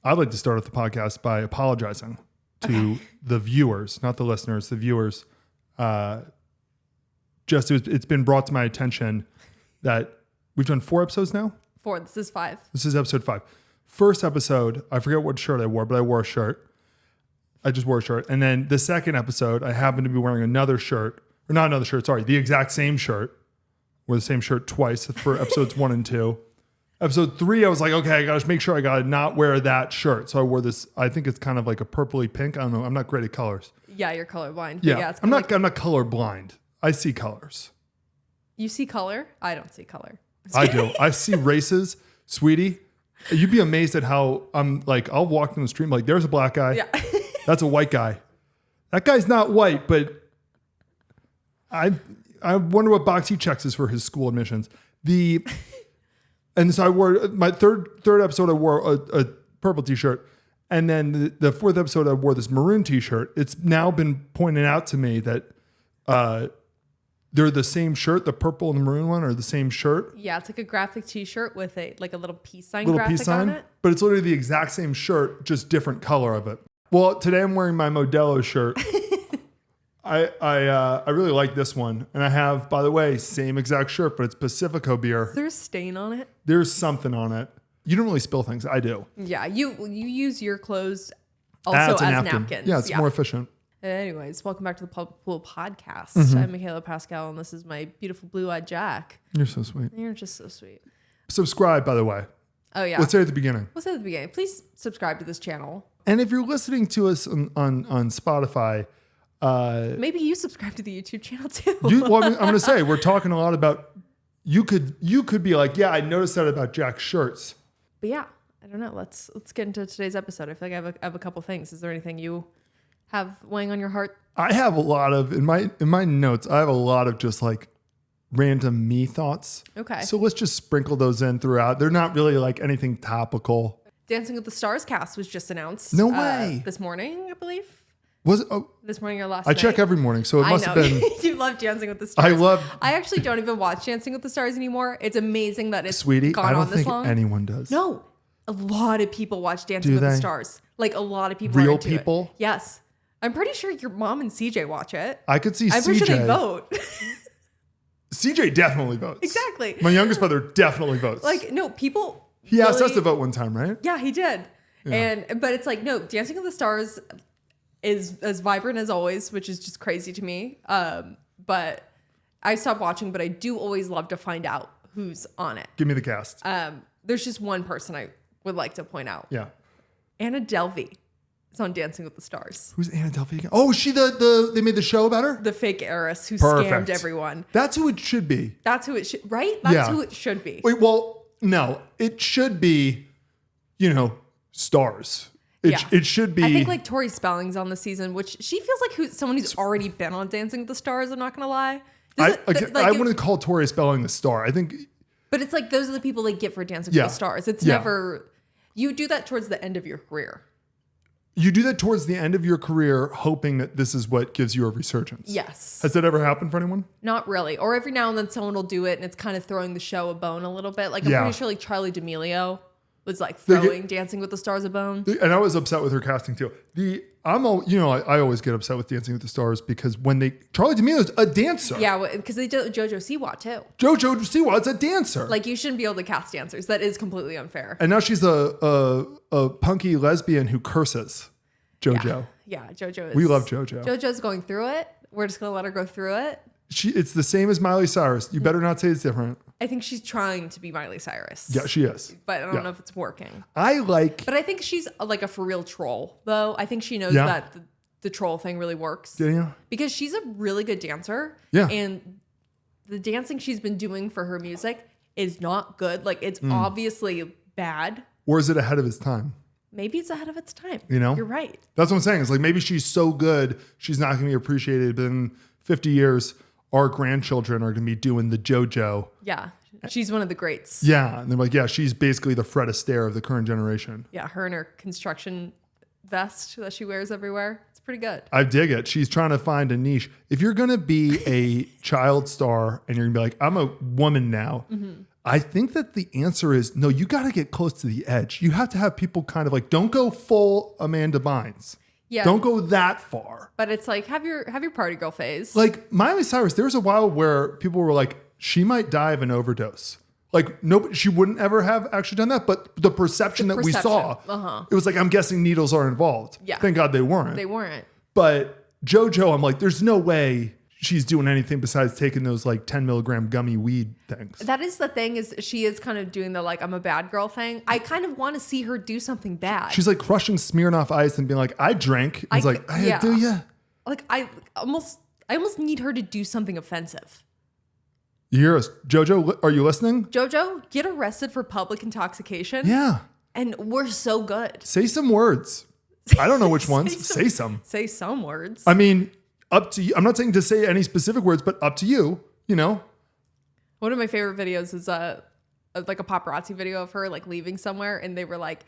I'd like to start off the podcast by apologizing to the viewers, not the listeners, the viewers. It's been brought to my attention that we've done 4 episodes now. 4. This is 5. This is episode 5. First episode, I forget what shirt I wore, but I wore a shirt. I just wore a shirt. And then the second episode, I happened to be wearing another shirt, or not another shirt, sorry, the exact same shirt. Wore the same shirt twice for episodes 1 and 2. Episode 3, I was like, okay, I gotta make sure I gotta not wear that shirt. So I wore this, I think it's kind of like a purpley pink. I don't know. I'm not great at colors. Yeah, you're colorblind. Yeah, I'm not colorblind. I see colors. You see color? I don't see color. I do. I see races, sweetie. You'd be amazed at how I'm like, I'll walk down the street, like, there's a black guy. Yeah. That's a white guy. That guy's not white, but I wonder what box he checks is for his school admissions. And so I wore my third episode, I wore a purple t-shirt. And then the 4th episode, I wore this maroon t-shirt. It's now been pointed out to me that they're the same shirt. The purple and the maroon one are the same shirt. Yeah, it's like a graphic t-shirt with a little peace sign graphic on it. But it's literally the exact same shirt, just different color of it. Well, today I'm wearing my Modelo shirt. I really like this one. And I have, by the way, same exact shirt, but it's Pacifico beer. Is there a stain on it? There's something on it. You don't really spill things. I do. Yeah, you use your clothes also as napkins. Yeah, it's more efficient. Anyways, welcome back to the Public Pool Podcast. Mm-hmm. I'm Michaela Pascal, and this is my beautiful blue-eyed Jack. You're so sweet. You're just so sweet. Subscribe, by the way. Oh, yeah. Let's say at the beginning. Let's say at the beginning. Please subscribe to this channel. And if you're listening to us on Spotify, maybe you subscribe to the YouTube channel too. I'm going to say, we're talking a lot about, you could be like, yeah, I noticed that about Jack's shirts. But yeah, I don't know. Let's get into today's episode. I feel like I have a couple things. Is there anything you have weighing on your heart? I have a lot of, in my notes, I have a lot of just like random me thoughts. Okay. So let's just sprinkle those in throughout. They're not really like anything topical. Dancing with the Stars cast was just announced. No way. This morning, I believe. Was it? Oh, this morning or last I night? check every morning, so it must have been. You love Dancing with the Stars. I actually don't even watch Dancing with the Stars anymore. It's amazing that it's Sweetie, gone I don't on this think long. anyone does. No. A lot of people watch Dancing with the Stars. Like a lot of people. Real are into people? It. Yes. I'm pretty sure your mom and CJ watch it. I could see I'm CJ. pretty sure they vote. CJ definitely votes. Exactly. My youngest brother definitely votes. Like, no, people. He asked us to vote one time, right? Yeah, he did. Yeah. But it's like, no, Dancing with the Stars is as vibrant as always, which is just crazy to me. But I stopped watching, but I do always love to find out who's on it. Give me the cast. There's just one person I would like to point out. Yeah. Anna Delvey is on Dancing with the Stars. Who's Anna Delvey again? Oh, is she they made the show about her? The fake heiress who scammed everyone. That's who it should be. That's who it should, right? That's who it should be. Wait, well, no, it should be, stars. It should be. I think like Tori Spelling's on the season, which she feels like someone who's already been on Dancing with the Stars. I'm not going to lie. I wouldn't call Tori Spelling the star. I think. But it's like those are the people they get for Dancing with the Stars. It's never. You do that towards the end of your career. You do that towards the end of your career, hoping that this is what gives you a resurgence. Yes. Has that ever happened for anyone? Not really. Or every now and then someone will do it and it's kind of throwing the show a bone a little bit. Like I'm pretty sure like Charlie D'Amelio was like throwing Dancing with the Stars a bone. And I was upset with her casting too. I always get upset with Dancing with the Stars because Charlie D'Amelio's a dancer. Yeah, because they did JoJo Siwa too. JoJo Siwa's a dancer. Like you shouldn't be able to cast dancers. That is completely unfair. And now she's a punky lesbian who curses. JoJo. Yeah, JoJo is. We love JoJo. JoJo's going through it. We're just gonna let her go through it. It's the same as Miley Cyrus. You better not say it's different. I think she's trying to be Miley Cyrus. Yeah, she is. But I don't know if it's working. But I think she's like a for real troll, though. I think she knows that the troll thing really works. Yeah. Because she's a really good dancer. Yeah. And the dancing she's been doing for her music is not good. Like it's obviously bad. Or is it ahead of its time? Maybe it's ahead of its time. You're right. That's what I'm saying. It's like maybe she's so good, she's not going to be appreciated. But in 50 years, our grandchildren are going to be doing the JoJo. Yeah. She's one of the greats. Yeah. And they're like, yeah, she's basically the Fred Astaire of the current generation. Yeah. Her and her construction vest that she wears everywhere. It's pretty good. I dig it. She's trying to find a niche. If you're going to be a child star and you're going to be like, I'm a woman now, I think that the answer is no, you got to get close to the edge. You have to have people kind of like, don't go full Amanda Bynes. Yeah. Don't go that far. But it's like, have your party girl phase. Like Miley Cyrus, there was a while where people were like, she might die of an overdose. Like, no, she wouldn't ever have actually done that. But the perception we saw, it was like, I'm guessing needles are involved. Yeah. Thank God they weren't. They weren't. But JoJo, I'm like, there's no way she's doing anything besides taking those like 10 milligram gummy weed things. That is the thing, is she is kind of doing the like, I'm a bad girl thing. I kind of want to see her do something bad. She's like crushing Smirnoff Ice and being like, I drank. It's like, yeah. Do ya? Like, I almost need her to do something offensive. You hear us? JoJo, are you listening? JoJo, get arrested for public intoxication. Yeah. And we're so good. Say some words. I don't know which ones. Say some. Say some words. I mean, up to you. I'm not saying to say any specific words, but up to you, you know? One of my favorite videos is like a paparazzi video of her like leaving somewhere, and they were like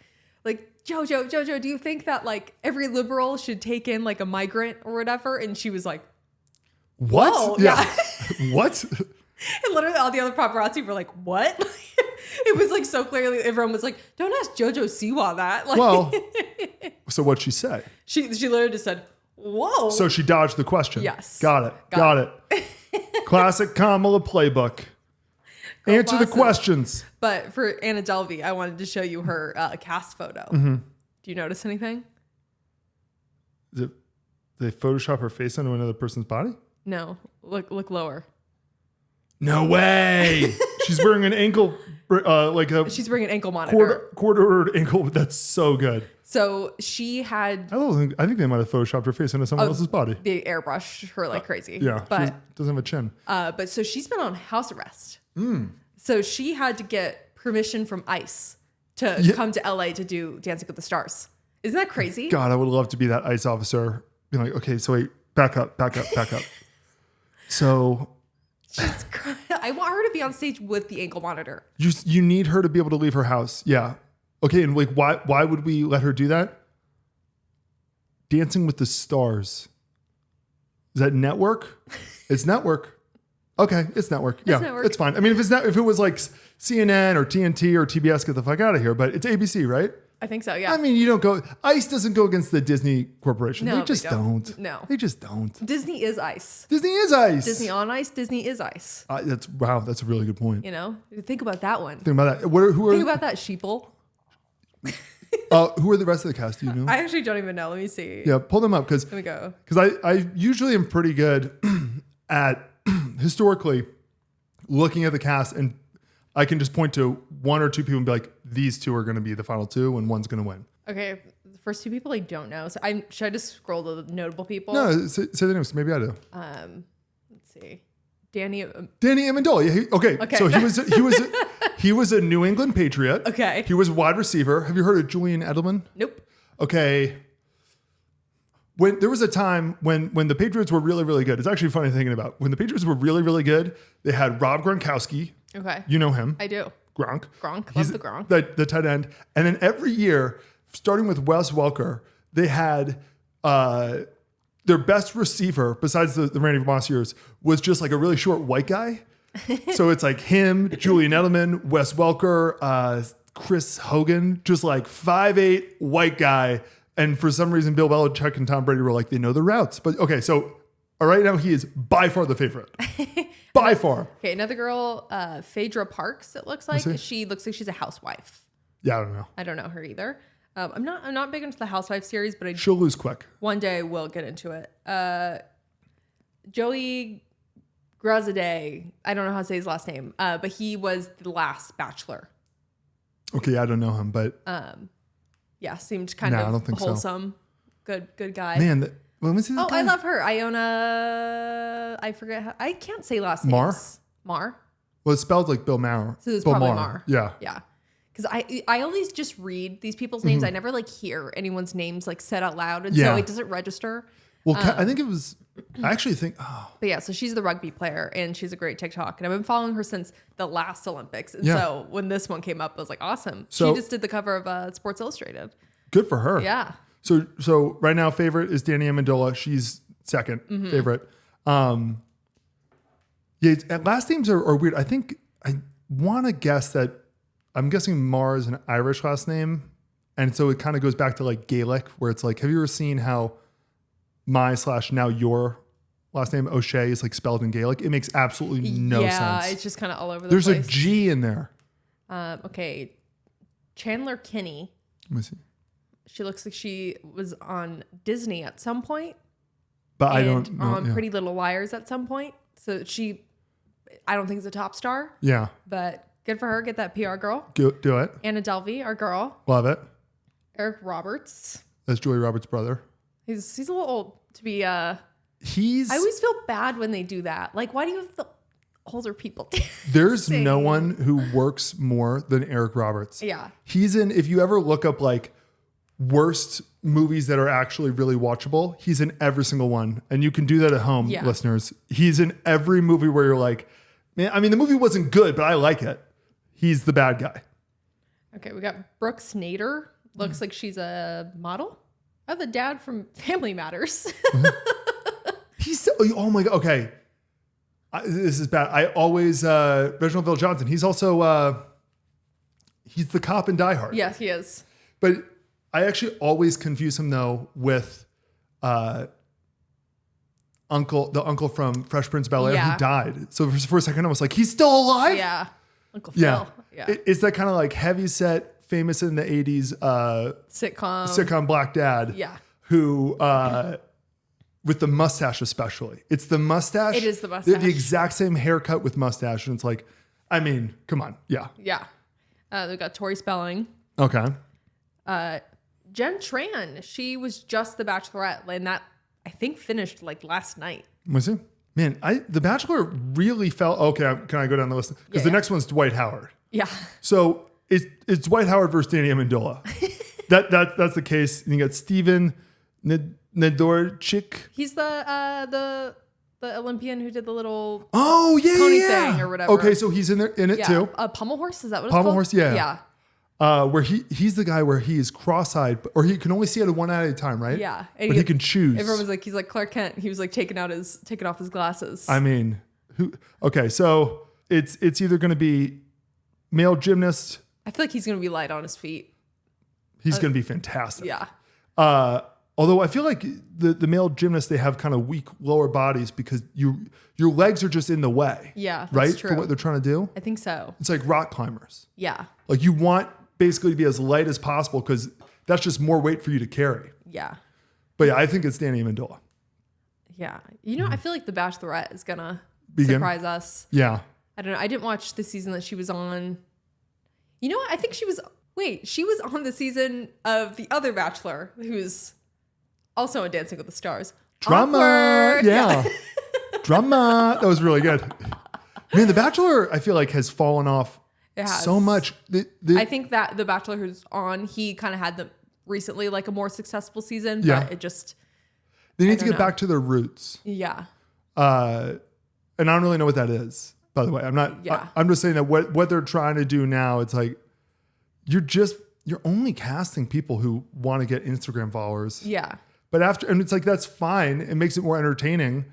Jojo, do you think that like every liberal should take in like a migrant or whatever? And she was like, what? Whoa, yeah. What? And literally all the other paparazzi were like, what? It was like so clearly everyone was like, don't ask Jojo Siwa that. Like, well, so what'd she say? She literally just said, whoa. So she dodged the question. Yes. Got it. Classic Kamala playbook. Answer the questions. But for Anna Delvey, I wanted to show you her cast photo. Mm-hmm. Do you notice anything? Did they Photoshop her face onto another person's body? No. Look lower. No way. She's wearing an ankle, she's wearing an ankle monitor. Quartered ankle. That's so good. So she had. I think they might have Photoshopped her face into someone else's body. They airbrushed her like crazy. Yeah. But doesn't have a chin. But so she's been on house arrest. So she had to get permission from ICE to come to LA to do Dancing with the Stars. Isn't that crazy? God, I would love to be that ICE officer. Being like, okay, so wait, back up. So I want her to be on stage with the ankle monitor. you need her to be able to leave her house. Yeah. Okay, and like why would we let her do that? Dancing with the Stars. Is that network? It's network. Okay, it's network. Yeah, network. It's fine. I mean, if it was like CNN or TNT or TBS, get the fuck out of here. But it's ABC, right? I think so, yeah. I mean, you don't go. ICE doesn't go against the Disney Corporation. No, they just don't. No, they just don't. Disney is ICE. Disney is ICE. Disney on ICE. Disney is ICE. That's a really good point. You know, think about that one. Think about that. Think about that, sheeple. Who are the rest of the cast? Do you know? I actually don't even know. Let me see. Yeah, pull them up because Let me go. Because I usually am pretty good at historically looking at the cast, and I can just point to one or two people and be like, these two are going to be the final two, and one's going to win. Okay, the first two people I don't know. So should I just scroll to the notable people? No, say the names. Maybe I do. Let's see. Danny Amendola. Yeah, okay. So he was a New England Patriot. Okay. He was a wide receiver. Have you heard of Julian Edelman? Nope. Okay. When there was a time when the Patriots were really, really good. It's actually funny thinking about when the Patriots were really, really good. They had Rob Gronkowski. Okay. You know him. I do. Gronk. Love the Gronk. The tight end. And then every year, starting with Wes Welker, they had their best receiver, besides the Randy Moss years, was just like a really short white guy. So it's like him, Julian Edelman, Wes Welker, Chris Hogan, just like 5'8" white guy. And for some reason, Bill Belichick and Tom Brady were like, they know the routes. But okay, so right now he is by far the favorite. By far. Okay, another girl, Phaedra Parks, it looks like. She looks like she's a housewife. Yeah, I don't know. I don't know her either. I'm not big into the housewife series, but she'll lose quick. One day I will get into it. Joey Grazadeh, I don't know how to say his last name, but he was the last Bachelor. Okay, I don't know him, but yeah, seemed kind of I don't think wholesome. So. Good guy. Man, let me see. Oh, I love her, Iona. I forget how. I can't say last names. Mar. Well, it's spelled like Bill Maher. So it's Bill probably Mar. Yeah. Yeah. Because I always just read these people's names. I never like hear anyone's names like said out loud, and so it doesn't register. Well, I think it was. I actually think. Oh. But yeah, so she's the rugby player, and she's a great TikTok, and I've been following her since the last Olympics. And so when this one came up, I was like, awesome. So, she just did the cover of Sports Illustrated. Good for her. Yeah. So right now, favorite is Danny Amendola. She's second favorite. Yeah, last names are weird. I think want to guess that I'm guessing Mar is an Irish last name. And so it kind of goes back to like Gaelic, where it's like, have you ever seen how my/now your last name O'Shea is like spelled in Gaelic? It makes absolutely no sense. Yeah, it's just kind of all over the There's place. a G in there. Okay. Chandler Kinney. Let me see. She looks like she was on Disney at some point. But I and don't know. on Yeah. Pretty Little Liars at some point. So I don't think is a top star, Yeah. but good for her. Get that PR girl. Do it. Anna Delvey, our girl. Love it. Eric Roberts. That's Julia Roberts' brother. He's a little old to be. I He's always feel bad when they do that. Like, why do you have the older people? There's sing? no one who works more than Eric Roberts. Yeah. He's in, if you ever look up like worst movies that are actually really watchable, he's in every single one. And you can do that at home, Yeah. listeners. He's in every movie where you're like, man, I mean, the movie wasn't good, but I like it. He's the bad guy. Okay, we got Brooke Snader. Looks like she's a model. Oh, the dad from Family Matters. He's so, oh my God. Okay. This is bad. I always, Reginald Vell Johnson. He's also, he's the cop in Die Hard. Yes, he is. But I actually always confuse him though with, the uncle from Fresh Prince of Bel-Air Yeah. who died. So for a second I was like, he's still alive? Yeah. Uncle Yeah. Phil. Yeah. It's that kind of like heavy set, famous in the 80s sitcom Black Dad. Yeah. Who, with the mustache especially. It's the mustache. It is the They have mustache. the exact same haircut with mustache. And it's like, I mean, come on. Yeah. Yeah. We got Tori Spelling. Okay. Jen Tran. She was just the Bachelorette, and that I think finished like last night. Was it? Man, The Bachelor really felt, okay, can I go down the list? Because the next one's Dwight Howard. Yeah. So it's Dwight Howard versus Danny Amendola. That's the case. And you got Steven Nedorchik. He's the Olympian who did the little Pony thing or whatever. Okay, so he's in it too. Pommel horse, is that what it's Pommel called? horse, yeah. Yeah. Where he's the guy where he is cross-eyed, or he can only see it one eye at a time, right? Yeah. But he can choose. Everyone was like, he's like Clark Kent. He was like taking off his glasses. I mean, okay, so it's either going to be male gymnast. I feel like he's gonna be light on his feet. He's going to be fantastic. Yeah. Although I feel like the male gymnasts, they have kind of weak lower bodies because your legs are just in the way. Yeah, that's right? true. For what they're trying to do. I think so. It's like rock climbers. Yeah. Like you want basically to be as light as possible because that's just more weight for you to carry. Yeah. But yeah, I think it's Danny Amendola. Yeah. You know, I feel like The Bachelorette is gonna Begin? surprise us. Yeah. I don't know. I didn't watch the season that she was on. You know what? I think she was on the season of the other Bachelor, who's also on Dancing with the Stars. Drama. Awkward. Yeah. Drama. That was really good. Man, The Bachelor, I feel like, has fallen off It has. so much. I think that the Bachelor who's on, he kind of had recently like a more successful season, Yeah. but it just, they need to don't get know. back to their roots. yeah. And I don't really know what that is, by the way. I'm not, Yeah. I'm just saying that what they're trying to do now, it's like, you're only casting people who want to get Instagram followers. Yeah. But and it's like, that's fine. It makes it more entertaining.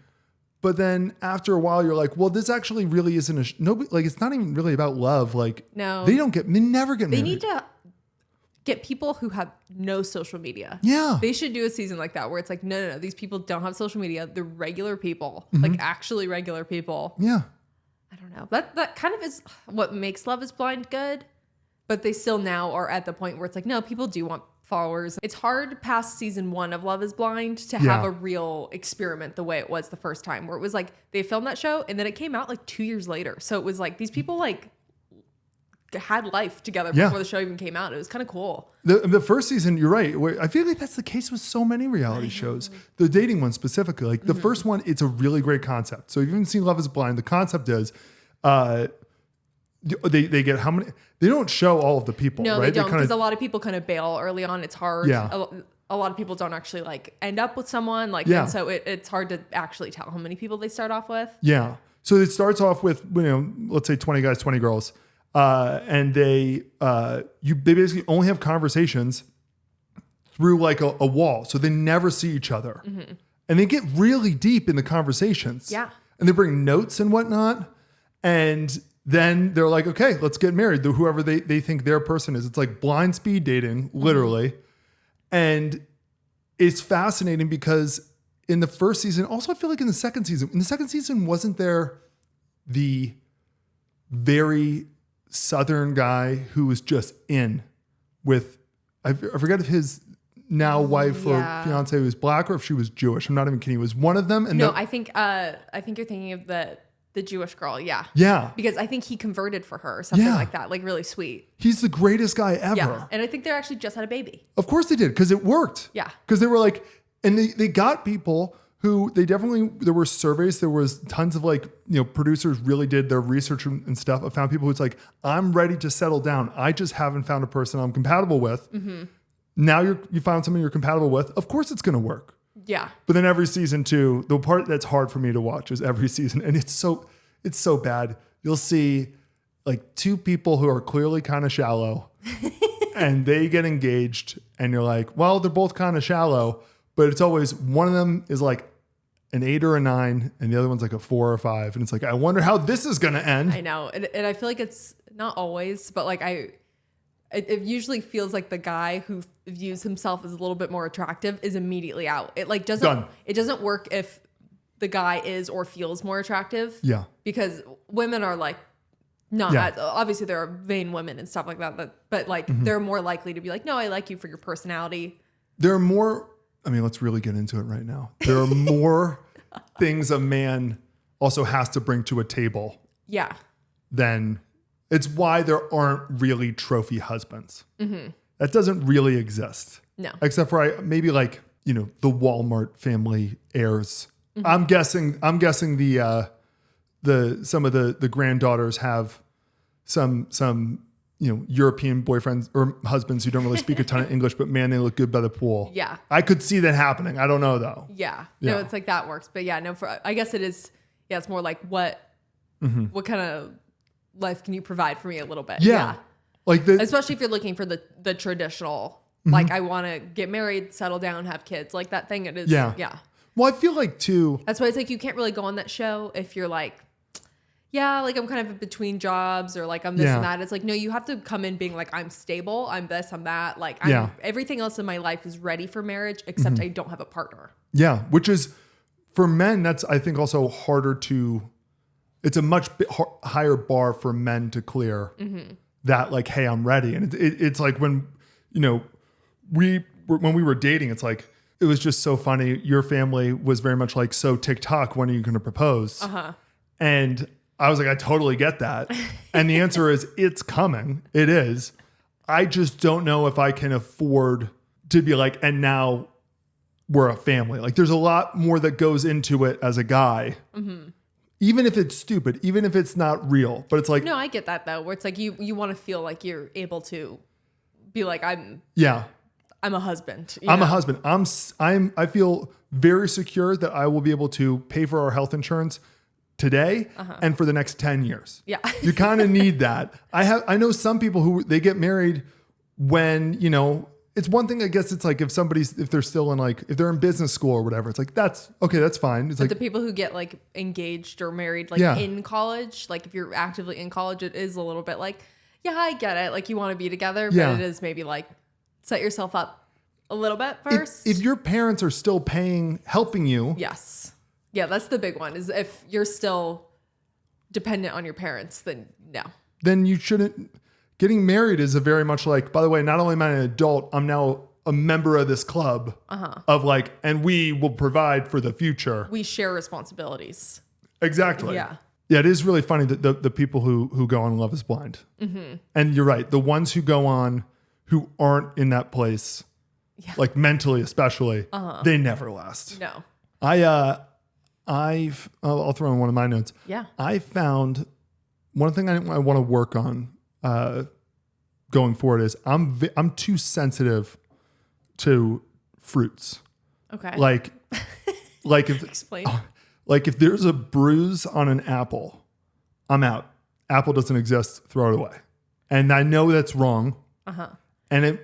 But then after a while, you're like, well, this actually really isn't nobody, like, it's not even really about love. Like, No. they never get They married. need to get people who have no social media. Yeah. They should do a season like that where it's like, no. These people don't have social media. They're regular people, Mm-hmm. like actually regular people. Yeah. I don't know. That kind of is what makes Love is Blind good. But they still now are at the point where it's like, no, people do want followers. It's hard past season 1 of Love is Blind to have Yeah. a real experiment the way it was the first time, where it was like they filmed that show and then it came out like 2 years later. So it was like these people like had life together Yeah. before the show even came out. It was kind of cool. The first season, you're right. I feel like that's the case with so many reality shows. The dating one specifically. Like the first one, it's a really great concept. So if you haven't seen Love is Blind, the concept is they get how many? They don't show all of the people. No, right? they don't, kinda- because a lot of people kind of bail early on. It's hard. Yeah. A lot of people don't actually like end up with someone. Like, Yeah. and so it's hard to actually tell how many people they start off with. Yeah. So it starts off with, let's say 20 guys, 20 girls. And they basically only have conversations through like a wall. So they never see each other. Mm-hmm. And they get really deep in the conversations. Yeah. And they bring notes and whatnot. And then they're like, okay, let's get married. Whoever they think their person is. It's like blind speed dating, literally. And it's fascinating because in the first season, also I feel like in the second season, wasn't there the very Southern guy who was just in with, I forget if his now wife or fiance was black or if she was Jewish. I'm not even kidding. It was one of them. And I think you're thinking of the Jewish girl. Yeah. Yeah. Because I think he converted for her or something like that. Like really sweet. He's the greatest guy ever. Yeah. And I think they're actually just had a baby. Of course they did. Because it worked. Yeah. Because they were like, and they got people who there were surveys. There was tons of like, producers really did their research and stuff. I found people who's like, I'm ready to settle down. I just haven't found a person I'm compatible with. Mm-hmm. Now you found someone you're compatible with. Of course it's going to work. Yeah. But then every season too, the part that's hard for me to watch is every season. And it's so bad. You'll see like two people who are clearly kind of shallow and they get engaged and you're like, well, they're both kind of shallow, but it's always one of them is like an 8 or a 9 and the other one's like a 4 or 5. And it's like, I wonder how this is going to end. I know. And I feel like it's not always, but like it usually feels like the guy who views himself as a little bit more attractive is immediately out. It like doesn't work if the guy is or feels more attractive. Yeah. Because women are like, obviously there are vain women and stuff like that, but like they're more likely to be like, no, I like you for your personality. There are more, let's really get into it right now. There are more things a man also has to bring to a table. Yeah. Than it's why there aren't really trophy husbands. Mm-hmm. That doesn't really exist. No. Except for maybe like, the Walmart family heirs. Mm-hmm. I'm guessing the some of the granddaughters have some European boyfriends or husbands who don't really speak a ton of English, but man, they look good by the pool. Yeah. I could see that happening. I don't know though. Yeah. No, it's like that works. But yeah, no, I guess it is. Yeah. It's more like what kind of life can you provide for me a little bit? Yeah. Like especially if you're looking for the traditional, like I want to get married, settle down, have kids, like that thing. It is. Yeah. Yeah. Well, I feel like too. That's why it's like you can't really go on that show if you're like, like I'm kind of between jobs or like I'm this and that. It's like, no, you have to come in being like, I'm stable, I'm this, I'm that. Like everything else in my life is ready for marriage, except I don't have a partner. Yeah. Which is for men, that's I think also harder to, it's a much higher bar for men to clear that like, hey, I'm ready. And it's like when, when we were dating, it's like, it was just so funny. Your family was very much like, so TikTok, when are you going to propose? Uh-huh. And I was like, I totally get that. And the answer is, it's coming. It is. I just don't know if I can afford to be like, and now we're a family. Like there's a lot more that goes into it as a guy. Mm-hmm. Even if it's stupid, even if it's not real. But it's like, no, I get that though, where it's like you want to feel like you're able to be like, I'm a husband. I'm a husband. I feel very secure that I will be able to pay for our health insurance today and for the next 10 years. Yeah. You kind of need that. I know some people who they get married when, it's one thing, I guess it's like if they're still in like, if they're in business school or whatever, it's like, that's okay. That's fine. It's but like the people who get like engaged or married, like in college, like if you're actively in college, it is a little bit like, I get it. Like you want to be together, but it is maybe like, set yourself up a little bit first. If your parents are still helping you. Yes. Yeah, that's the big one is if you're still dependent on your parents, then no. Then you shouldn't. Getting married is a very much like, by the way, not only am I an adult, I'm now a member of this club of like, and we will provide for the future. We share responsibilities. Exactly. Yeah. Yeah, it is really funny that the people who go on Love is Blind. Mm-hmm. And you're right. The ones who go on who aren't in that place, like mentally especially, they never last. No. I'll throw in one of my notes. Yeah. I found one thing I want to work on going forward is I'm too sensitive to fruits. Okay. Like if explain. Like if there's a bruise on an apple, I'm out. Apple doesn't exist, throw it away. And I know that's wrong. And I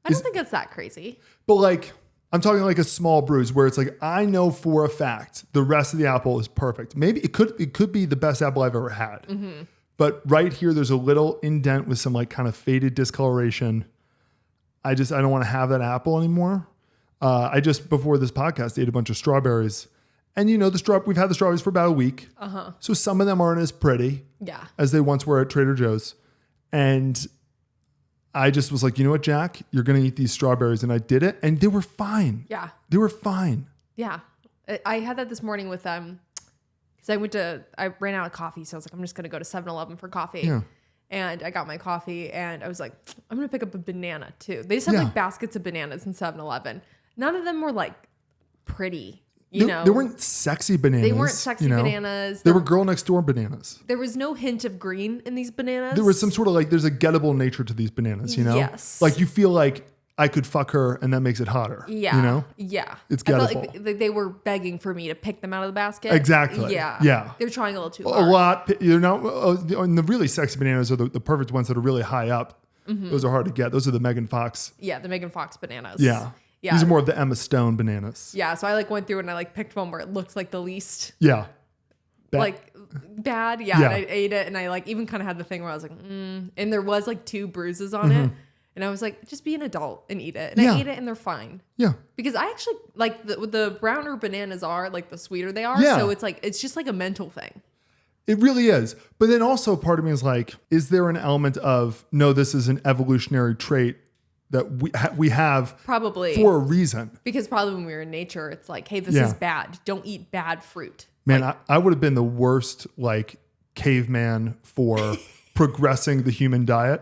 don't think it's that crazy. But like, I'm talking like a small bruise where it's like, I know for a fact the rest of the apple is perfect. Maybe it could be the best apple I've ever had. Mm-hmm. But right here, there's a little indent with some like kind of faded discoloration. I don't want to have that apple anymore. I just, before this podcast, ate a bunch of strawberries. And you know, we've had the strawberries for about a week. So some of them aren't as pretty as they once were at Trader Joe's. And I just was like, you know what, Jack, you're going to eat these strawberries. And I did it and they were fine. Yeah. They were fine. Yeah. I had that this morning with, because I ran out of coffee. So I was like, I'm just going to go to 7-Eleven for coffee. Yeah. And I got my coffee and I was like, I'm going to pick up a banana too. They just have like baskets of bananas in 7-Eleven. None of them were like pretty. You know, they weren't sexy bananas. They weren't sexy bananas. They were girl next door bananas. There was no hint of green in these bananas. There was some sort of like, there's a gettable nature to these bananas, you know? Yes. Like you feel like I could fuck her and that makes it hotter. Yeah. You know? Yeah. It's gettable. gettable. I felt like they were begging for me to pick them out of the basket. Exactly. Yeah. Yeah. They're trying a little too hard. A lot. You know, and the really sexy bananas are the perfect ones that are really high up. Those are hard to get. Those are the Megan Fox. Yeah. The Megan Fox bananas. Yeah. Yeah. These are more of the Emma Stone bananas. Yeah. So I like went through and I like picked one where it looked like the least. Yeah. Like bad. Yeah. And I ate it and I like even kind of had the thing where I was like, and there was like 2 bruises on it. And I was like, just be an adult and eat it. And I ate it and they're fine. Yeah. Because I actually like the browner bananas are, like the sweeter they are. Yeah. So it's like, it's just like a mental thing. It really is. But then also part of me is like, is there an element of, no, this is an evolutionary trait that we have probably for a reason? Because probably when we were in nature, it's like, hey, this is bad. Don't eat bad fruit. Man, like, I would have been the worst like caveman for progressing the human diet.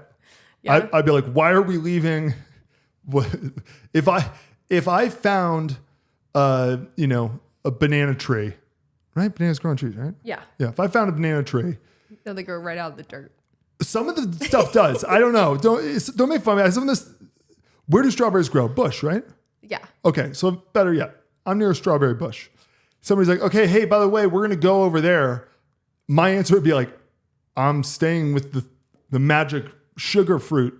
Yeah. I'd be like, why are we leaving? If I found, you know, a banana tree, right? Bananas grow on trees, right? Yeah. Yeah. If I found a banana tree. No, they grow right out of the dirt. Some of the stuff does. I don't know. Don't make fun of me. Some of this, where do strawberries grow? Bush, right? Yeah. Okay. So better yet, I'm near a strawberry bush. Somebody's like, okay, hey, by the way, we're going to go over there. My answer would be like, I'm staying with the magic sugar fruit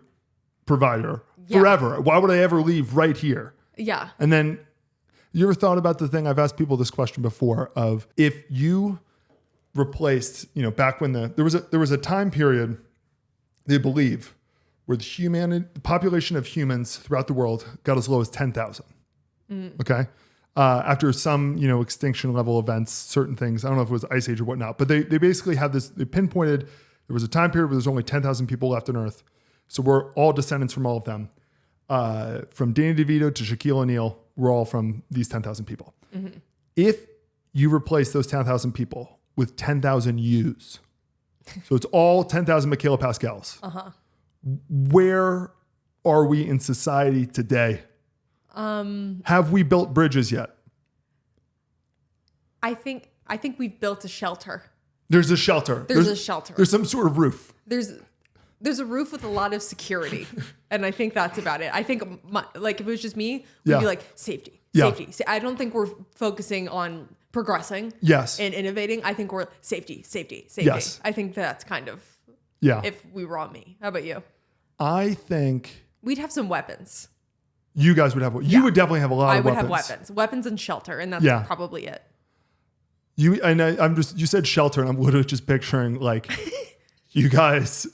provider forever. Why would I ever leave right here? Yeah. And then you ever thought about the thing, I've asked people this question before, of if you replaced, you know, back when there was a time period, they believe, where the population of humans throughout the world got as low as 10,000. Okay. After some, you know, extinction level events, certain things, I don't know if it was Ice Age or whatnot, but they basically have this, they pinpointed, there was a time period where there's only 10,000 people left on Earth. So we're all descendants from all of them. From Danny DeVito to Shaquille O'Neal, we're all from these 10,000 people. If you replace those 10,000 people with 10,000 yous, so it's all 10,000 Michaela Pascals, where are we in society today? Have we built bridges yet? I think we've built a shelter. There's a shelter. There's a shelter. There's some sort of roof. There's a roof with a lot of security. And I think that's about it. I think like if it was just me, we'd be like safety. I don't think we're focusing on progressing and innovating. I think we're safety. Yes. I think that's kind of if we were on me. How about you? I think we'd have some weapons. You guys would have, you would definitely have a lot of weapons. I would have weapons and shelter. And that's probably it. You said shelter and I'm literally just picturing like you guys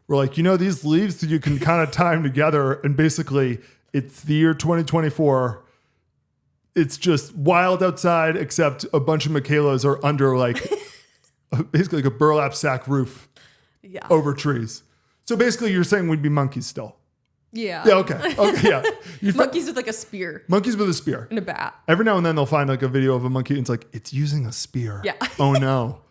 were like, you know, these leaves you can kind of tie them together and basically it's the year 2024. It's just wild outside, except a bunch of Michaelas are under like basically like a burlap sack roof over trees. So basically you're saying we'd be monkeys still. Yeah. Yeah. Okay. Yeah. Monkeys with like a spear. Monkeys with a spear. And a bat. Every now and then they'll find like a video of a monkey and it's like, it's using a spear. Yeah. Oh no.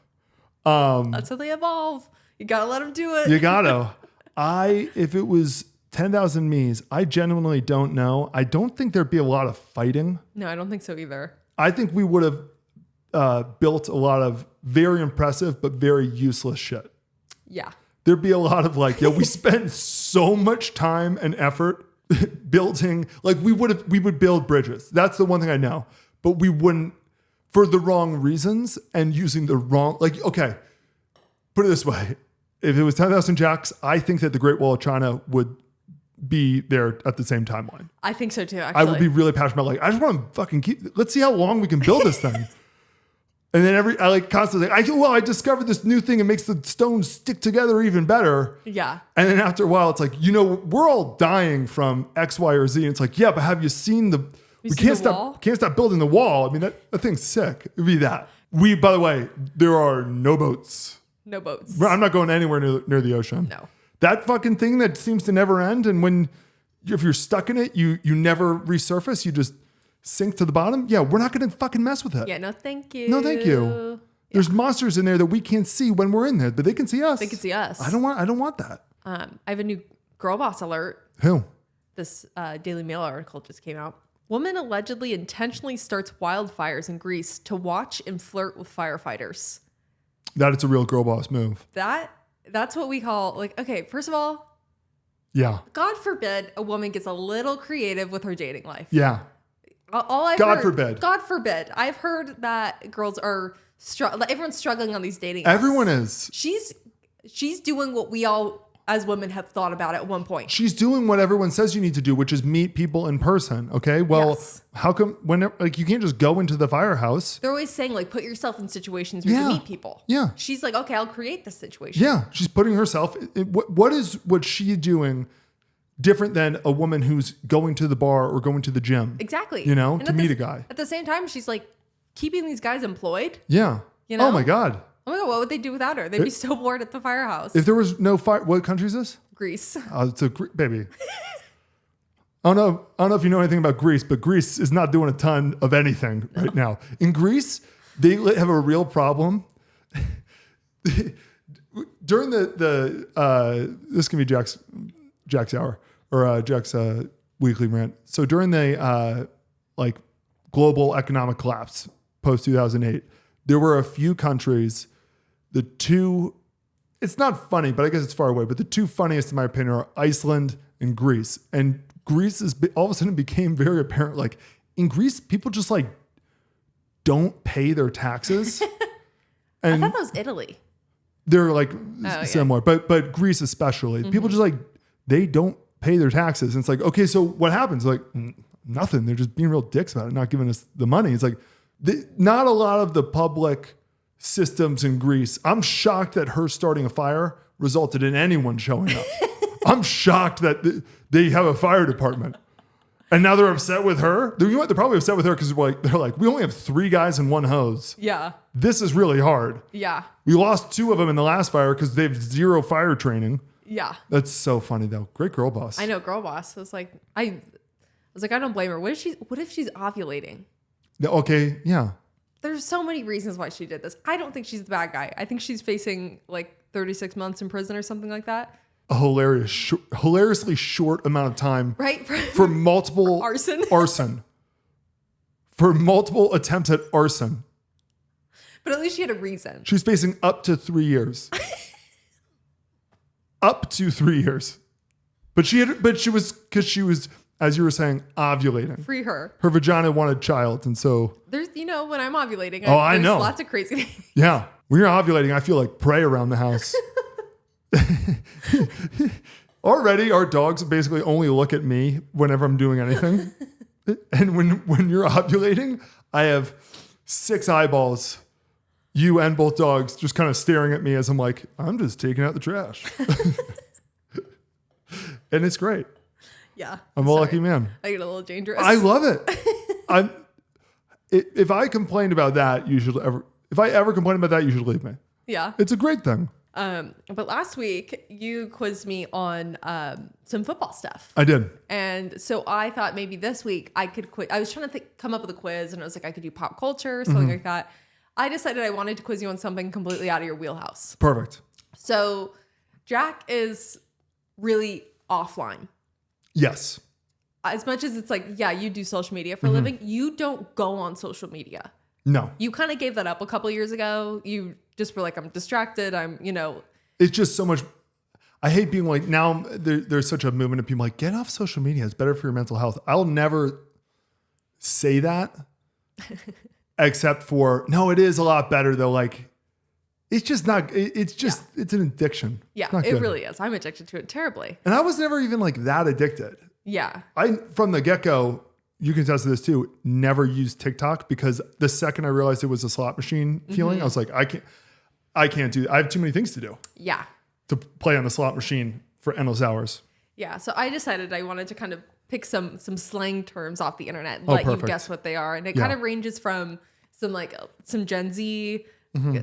That's how they evolve. You gotta let them do it. You gotta. If it was 10,000 me's, I genuinely don't know. I don't think there'd be a lot of fighting. No, I don't think so either. I think we would have built a lot of very impressive, but very useless shit. Yeah. There'd be a lot of like, we spent so much time and effort building, like we would build bridges. That's the one thing I know, but we wouldn't for the wrong reasons and using the wrong, like, okay, put it this way. If it was 10,000 jacks, I think that the Great Wall of China would be there at the same timeline. I think so too, actually. I would be really passionate about like, I just want to fucking let's see how long we can build this thing. And then I like constantly, I discovered this new thing. It makes the stones stick together even better. Yeah. And then after a while, it's like, we're all dying from X, Y, or Z. And it's like, yeah, but have you seen we can't stop building the wall. I mean, that thing's sick. It'd be that. By the way, there are no boats. No boats. I'm not going anywhere near the ocean. No. That fucking thing that seems to never end. And if you're stuck in it, you never resurface. You just sink to the bottom. Yeah, we're not going to fucking mess with it. Yeah, no, thank you. No, thank you. Yeah. There's monsters in there that we can't see when we're in there, but they can see us. They can see us. I don't want that. I have a new girl boss alert. Who? This Daily Mail article just came out. Woman allegedly intentionally starts wildfires in Greece to watch and flirt with firefighters. That is a real girl boss move. That's what we call, like, okay, first of all, yeah. God forbid a woman gets a little creative with her dating life. Yeah. God forbid. I've heard that girls are everyone's struggling on these dating apps. Everyone is. She's doing what we all as women have thought about at one point. She's doing what everyone says you need to do, which is meet people in person. Okay. Well, yes. How come you can't just go into the firehouse? They're always saying like, put yourself in situations where you meet people. Yeah. She's like, okay, I'll create this situation. Yeah. She's putting herself. What she doing different than a woman who's going to the bar or going to the gym? Exactly. To meet a guy. At the same time, she's like keeping these guys employed. Yeah. Oh my God. Oh my God, what would they do without her? They'd be so bored at the firehouse. If there was no fire, what country is this? Greece. It's baby. I don't know if you know anything about Greece, but Greece is not doing a ton of anything right now. In Greece, they have a real problem. During this can be Jack's hour or Jack's weekly rant. So during the global economic collapse post 2008, there were a few countries. It's not funny, but I guess it's far away. But the two funniest, in my opinion, are Iceland and Greece. And Greece all of a sudden became very apparent. Like in Greece, people just like don't pay their taxes. And I thought that was Italy. They're like similar, but Greece especially. Mm-hmm. People just like they don't pay their taxes. And it's like, okay, so what happens? Like nothing. They're just being real dicks about it, not giving us the money. It's like not a lot of the public systems in Greece. I'm shocked that her starting a fire resulted in anyone showing up. I'm shocked that they have a fire department. And now they're upset with her. You know what? They're probably upset with her because they're like, we only have 3 guys and 1 hose. Yeah. This is really hard. Yeah. We lost 2 of them in the last fire because they have 0 fire training. Yeah. That's so funny though. Great girl boss. I know, girl boss. I was like, I don't blame her. What if she's ovulating? Okay, yeah. There's so many reasons why she did this. I don't think she's the bad guy. I think she's facing like 36 months in prison or something like that. A hilariously short amount of time. Right? For multiple... arson. For multiple attempts at arson. But at least she had a reason. She's facing up to 3 years. Up to 3 years. But she was, as you were saying, ovulating. Free her. Her vagina wanted child, and so... There's, when I'm ovulating, I know. There's lots of crazy things. Yeah. When you're ovulating, I feel like prey around the house. Already, our dogs basically only look at me whenever I'm doing anything. And when you're ovulating, I have 6 eyeballs, you and both dogs, just kind of staring at me as I'm like, I'm just taking out the trash. And it's great. Yeah. I'm a lucky man. I get a little dangerous. I love it. If I complained about that, if I ever complain about that, you should leave me. Yeah. It's a great thing. But last week you quizzed me on some football stuff. I did. And so I thought maybe this week I could quit. I was trying to come up with a quiz, and I was like, I could do pop culture or something like that. I decided I wanted to quiz you on something completely out of your wheelhouse. Perfect. So Jack is really offline. Yes. As much as it's like, yeah, you do social media for a living, you don't go on social media. No. You kind of gave that up a couple years ago. You just were like, I'm distracted. It's just so much. I hate being like, now there's such a movement of people like, get off social media. It's better for your mental health. I'll never say that except for, no, it is a lot better though. Like, it's just not, it's an addiction. Yeah, it really is. I'm addicted to it terribly. And I was never even like that addicted. Yeah. From the get-go, you can attest to this too, never use TikTok because the second I realized it was a slot machine feeling, I was like, I can't do that. I have too many things to do. Yeah. To play on the slot machine for endless hours. Yeah. So I decided I wanted to kind of pick some slang terms off the internet and let you guess what they are. And it kind of ranges from some Gen Z,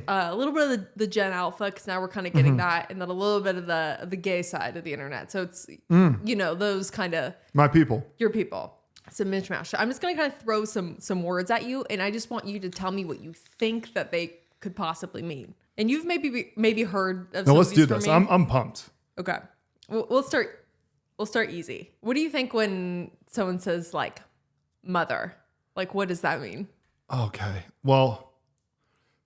a little bit of the Gen Alpha, because now we're kind of getting that, and then a little bit of the gay side of the internet. So it's, those kind of... My people. Your people. It's a mishmash. So I'm just going to kind of throw some words at you, and I just want you to tell me what you think that they could possibly mean. And you've maybe heard of some let's of these do this. from me. I'm pumped. Okay. We'll start easy. What do you think when someone says like mother? Like, what does that mean? Okay. Well,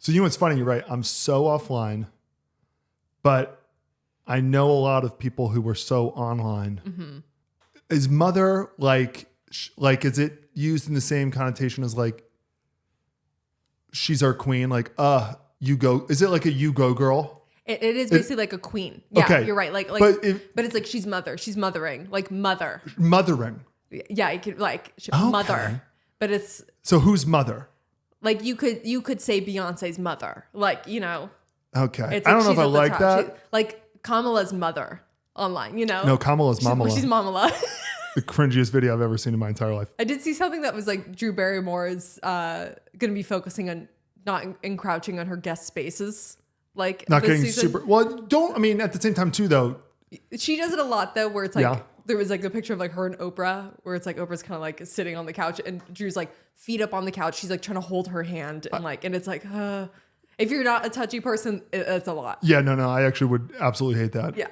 so what's funny? You're right. I'm so offline, but I know a lot of people who were so online. Is mother like, is it used in the same connotation as like, she's our queen? Like, you go, is it like a you go girl? It is basically like a queen. Yeah, okay. You're right. But it's like she's mother. She's mothering. Like mother. Mothering. Yeah, you could mother. But it's... So who's mother? Like you could say Beyonce's mother. Like, Okay. It's I don't know if I like that. Like Kamala's mother online, No, Kamala's Mamala. She's Mamala. The cringiest video I've ever seen in my entire life. I did see something that was like Drew Barrymore is going to be focusing on not encroaching on her guest spaces. Like not getting super... Well, at the same time too, though. She does it a lot though, where it's like... There was like the picture of like her and Oprah, where it's like Oprah's kind of like sitting on the couch and Drew's like feet up on the couch. She's like trying to hold her hand and it's like, if you're not a touchy person, it's a lot. Yeah, no, I actually would absolutely hate that. Yeah.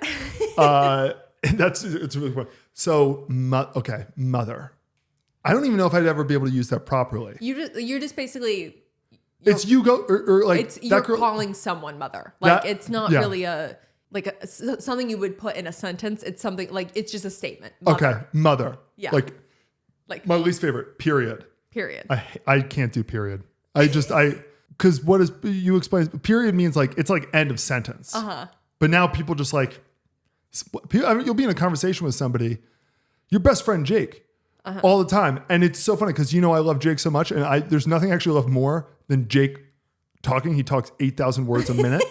It's really fun. So, mother. I don't even know if I'd ever be able to use that properly. You're just basically. It's you go or like it's you're calling someone mother. Like it's not really something you would put in a sentence. It's something like it's just a statement. Mother. Okay, mother. Yeah. Like my least favorite. Period. I can't do period. Because what is you explain? Period means like it's like end of sentence. But now people just like you'll be in a conversation with somebody, your best friend Jake, all the time, and it's so funny because I love Jake so much, and there's nothing I actually love more than Jake talking. He talks 8,000 words a minute.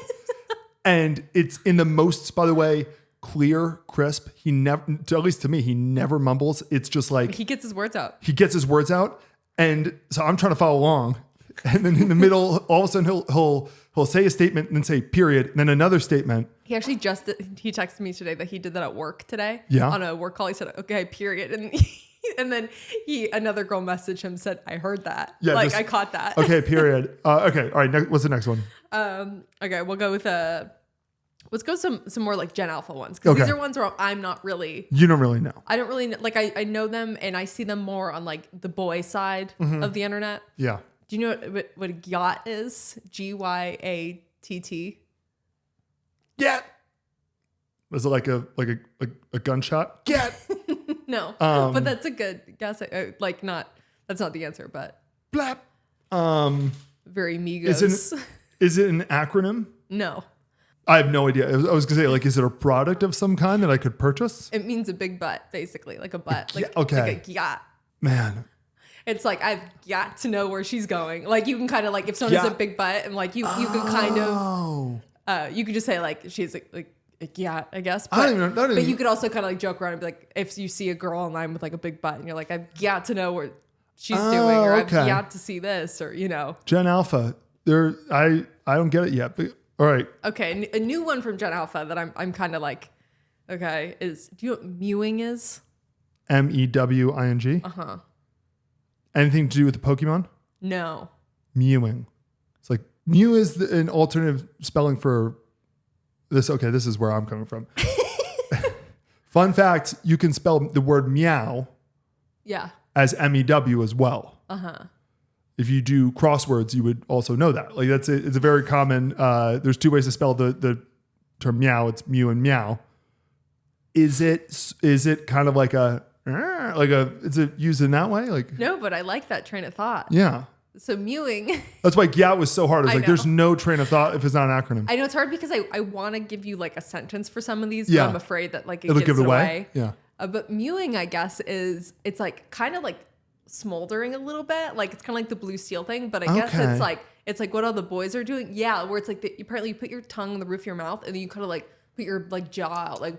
And it's in the most, by the way, clear, crisp. He never, at least to me, he never mumbles. It's just like... He gets his words out. And so I'm trying to follow along. And then in the middle, all of a sudden he'll say a statement and then say period. And then another statement. He actually he texted me today that he did that at work today. Yeah. On a work call. He said, okay, period. And then another girl messaged him, said, I heard that. Yeah. I caught that. Okay, period. Okay. All right. What's the next one? Okay. We'll go with let's go some more like Gen Alpha ones. Because these are ones where I'm not really... You don't really know. I don't really know. Like I know them and I see them more on like the boy side of the internet. Yeah. Do you know what a gyat is? GYATT. Yeah. Was it like a gunshot? Get. No, but that's a good guess. That's not the answer, but blap. Very Migos. Is it an acronym? No. I have no idea. I was gonna say, like, is it a product of some kind that I could purchase? It means a big butt, basically, like a butt. Like a gyat. Man. It's like I've got to know where she's going. Like you can kind of like if someone has a big butt and like you can kind of you could just say like she's like yeah, I guess. But, I don't even, but you could also kind of like joke around and be like, if you see a girl online with like a big butt and you're like, I've got to know what she's doing, or I've got to see this, or Gen Alpha. I don't get it yet. But all right. Okay, a new one from Gen Alpha that I'm kind of like, okay, do you know what mewing is? MEWING. Anything to do with the Pokemon? No. Mewing. It's like Mew is an alternative spelling for this. Okay, this is where I'm coming from. Fun fact, you can spell the word meow as MEW as well. If you do crosswords, you would also know that. Like it's a very common, there's two ways to spell the term meow. It's mew and meow. Is it kind of like is it used in that way? Like no, but I like that train of thought. Yeah. So mewing. That's why gyat was so hard. It's like there's no train of thought if it's not an acronym. I know it's hard because I want to give you like a sentence for some of these, but I'm afraid that like it'll give it away. Yeah. But mewing, I guess, it's like kind of like smoldering a little bit. Like it's kind of like the blue steel thing, but I guess it's like what all the boys are doing. Yeah, where it's like apparently you put your tongue on the roof of your mouth and then you kind of like put your like jaw out. Like,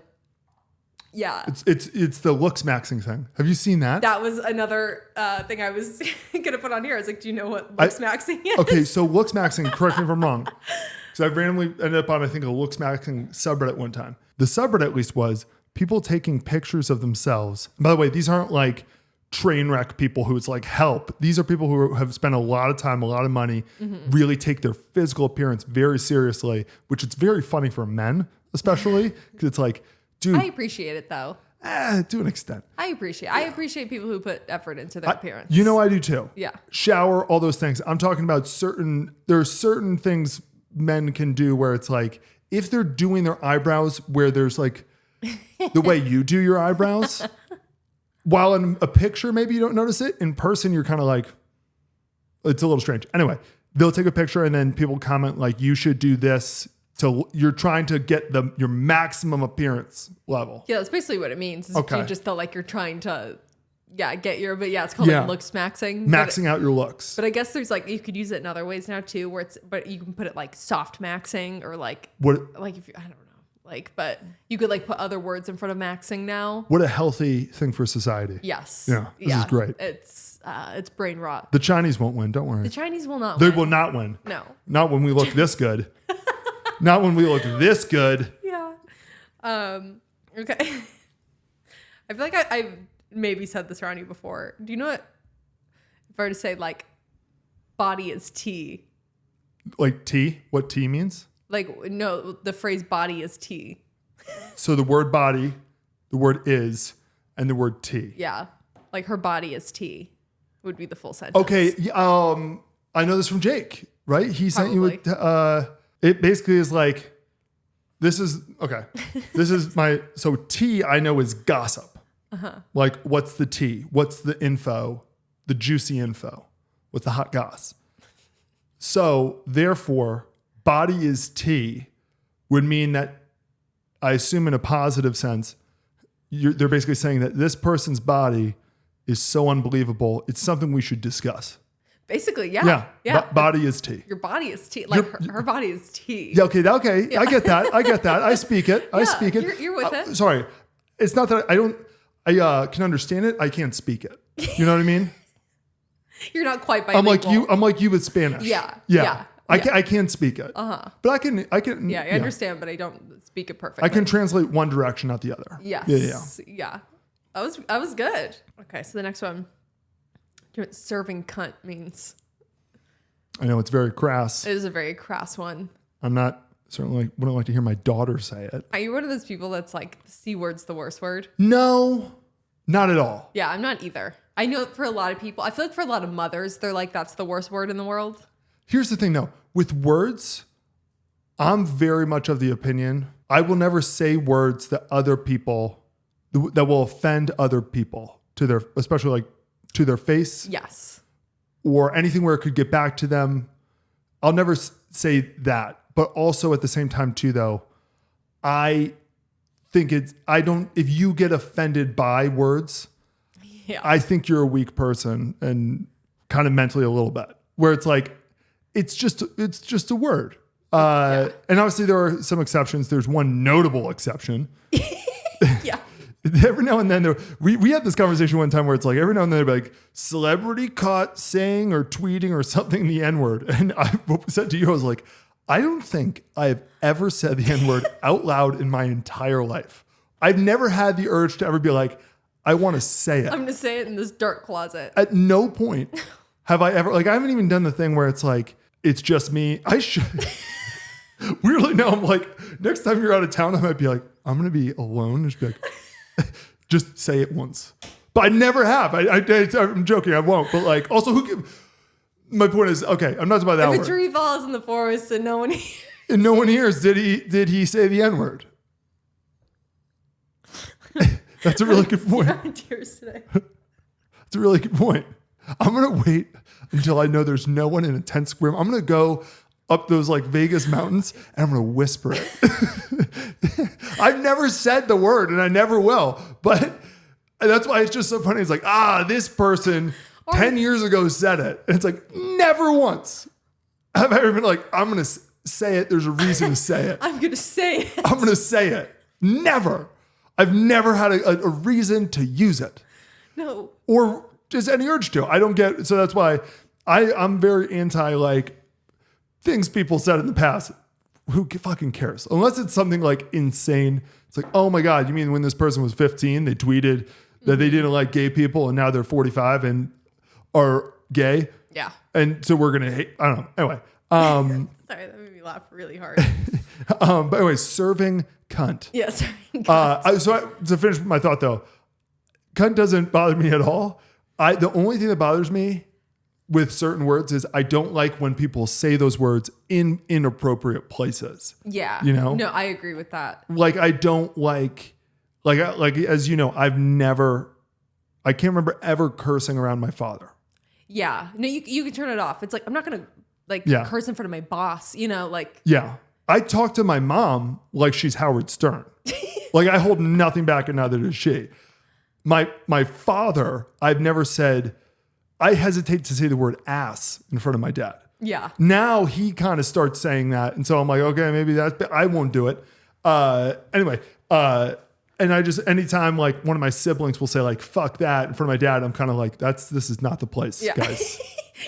yeah. It's the Looksmaxxing thing. Have you seen that? That was another thing I was gonna put on here. I was like, do you know what Looksmaxxing is? Okay, so Looksmaxxing, correct me if I'm wrong. So I randomly ended up on, I think, a Looksmaxxing subreddit one time. The subreddit at least was people taking pictures of themselves. And by the way, these aren't like train wreck people who it's like help. These are people who have spent a lot of time, a lot of money, really take their physical appearance very seriously, which it's very funny for men, especially because it's like, dude, I appreciate it though. To an extent. I appreciate people who put effort into their appearance. You know, I do too. Yeah. Shower, all those things. I'm talking about there are certain things men can do where it's like, if they're doing their eyebrows where there's like the way you do your eyebrows, while in a picture, maybe you don't notice it. In person, you're kind of like, it's a little strange. Anyway, they'll take a picture and then people comment like, you should do this. You're trying to get your maximum appearance level. Yeah, that's basically what it means. Okay. You just feel like you're trying to, it's called like Looksmaxxing. Maxing out your looks. But I guess there's like, you could use it in other ways now too, but you can put it like soft maxing or like, if you, I don't know. Like, but you could like put other words in front of maxing now. What a healthy thing for society. Yes. Yeah. This is great. It's brain rot. The Chinese won't win. Don't worry. The Chinese will not They win. will not win. No. Not when we look this good. Not when we look this good. Yeah. Okay. I feel like I've maybe said this around you before. Do you know what? If I were to say like, body is tea. Like tea? What tea means? Like, no, the phrase body is tea. So the word body, the word is, and the word tea. Yeah. Like her body is tea would be the full sentence. Okay. I know this from Jake, right? He sent you it basically is like, this is so tea I know is gossip. Like what's the tea? What's the info? The juicy info. What's the hot goss? So therefore, body is tea would mean that, I assume in a positive sense, they're basically saying that this person's body is so unbelievable. It's something we should discuss. Basically, yeah. Body is tea. Your body is tea. Like her body is tea. Yeah, okay. Yeah. I get that. I speak it. You're with it. Sorry. It's not that I can understand it. I can't speak it. You know what I mean? You're not quite bilingual. I'm like you with Spanish. Yeah. I can't speak it. But I can. Yeah, I understand, but I don't speak it perfectly. I can translate one direction, not the other. Yes. Yeah. That was good. Okay, so the next one. You know what serving cunt means? I know it's very crass. It is a very crass one. I'm not certainly wouldn't like to hear my daughter say it. Are you one of those people that's like the C word's the worst word? No, not at all. Yeah, I'm not either. I know for a lot of people, I feel like for a lot of mothers, they're like, that's the worst word in the world. Here's the thing though, with words, I'm very much of the opinion, I will never say words that that will offend other people especially like to their face. Yes. Or anything where it could get back to them. I'll never say that. But also at the same time too, though, I think if you get offended by words, I think you're a weak person and kind of mentally a little bit where it's like, it's just a word. And obviously there are some exceptions. There's one notable exception. Yeah. Every now and then, we had this conversation one time where it's like every now and then they'd be like, celebrity caught saying or tweeting or something the N-word. And I said to you, I was like, I don't think I have ever said the N-word out loud in my entire life. I've never had the urge to ever be like, I want to say it. I'm going to say it in this dark closet. At no point have I ever, like, I haven't even done the thing where it's like, it's just me. I should. Weirdly, now I'm like, next time you're out of town, I might be like, I'm going to be alone. Just be like, just say it once. But I never have. I'm joking. I won't. But like, also, my point is, okay, I'm not talking about that word. If a tree falls in the forest and no one hears. And no one hears, did he say the N-word? That's a really good point. I'm in tears today. That's a really good point. I'm going to wait until I know there's no one in a tent square. I'm going to go up those like Vegas mountains and I'm going to whisper it. I've never said the word and I never will, but that's why it's just so funny. It's like, this person 10 years ago said it. And it's like, never once have I ever been like, I'm going to say it. There's a reason to say it. I'm going to say it. I'm going to say it. Never. I've never had a reason to use it. No. Or just any urge to. I don't get, so that's why I'm very anti like things people said in the past. Who fucking cares? Unless it's something like insane. It's like, oh my God, you mean when this person was 15, they tweeted that they didn't like gay people and now they're 45 and are gay? Yeah. And so we're going to hate, I don't know. Anyway. Sorry, that made me laugh really hard. But anyway, serving cunt. Yeah, sorry. To finish my thought though, cunt doesn't bother me at all. The only thing that bothers me with certain words is I don't like when people say those words in inappropriate places. Yeah. You know? No, I agree with that. Like I don't like as you know, I can't remember ever cursing around my father. Yeah. No, you can turn it off. It's like, I'm not going to curse in front of my boss, like. Yeah. I talk to my mom like she's Howard Stern. Like I hold nothing back and neither does she. My father, I've never said, I hesitate to say the word ass in front of my dad. Yeah. Now he kind of starts saying that. And so I'm like, okay, maybe I won't do it. Anyway, and I just, anytime like one of my siblings will say like, fuck that in front of my dad, I'm kind of like, this is not the place, guys.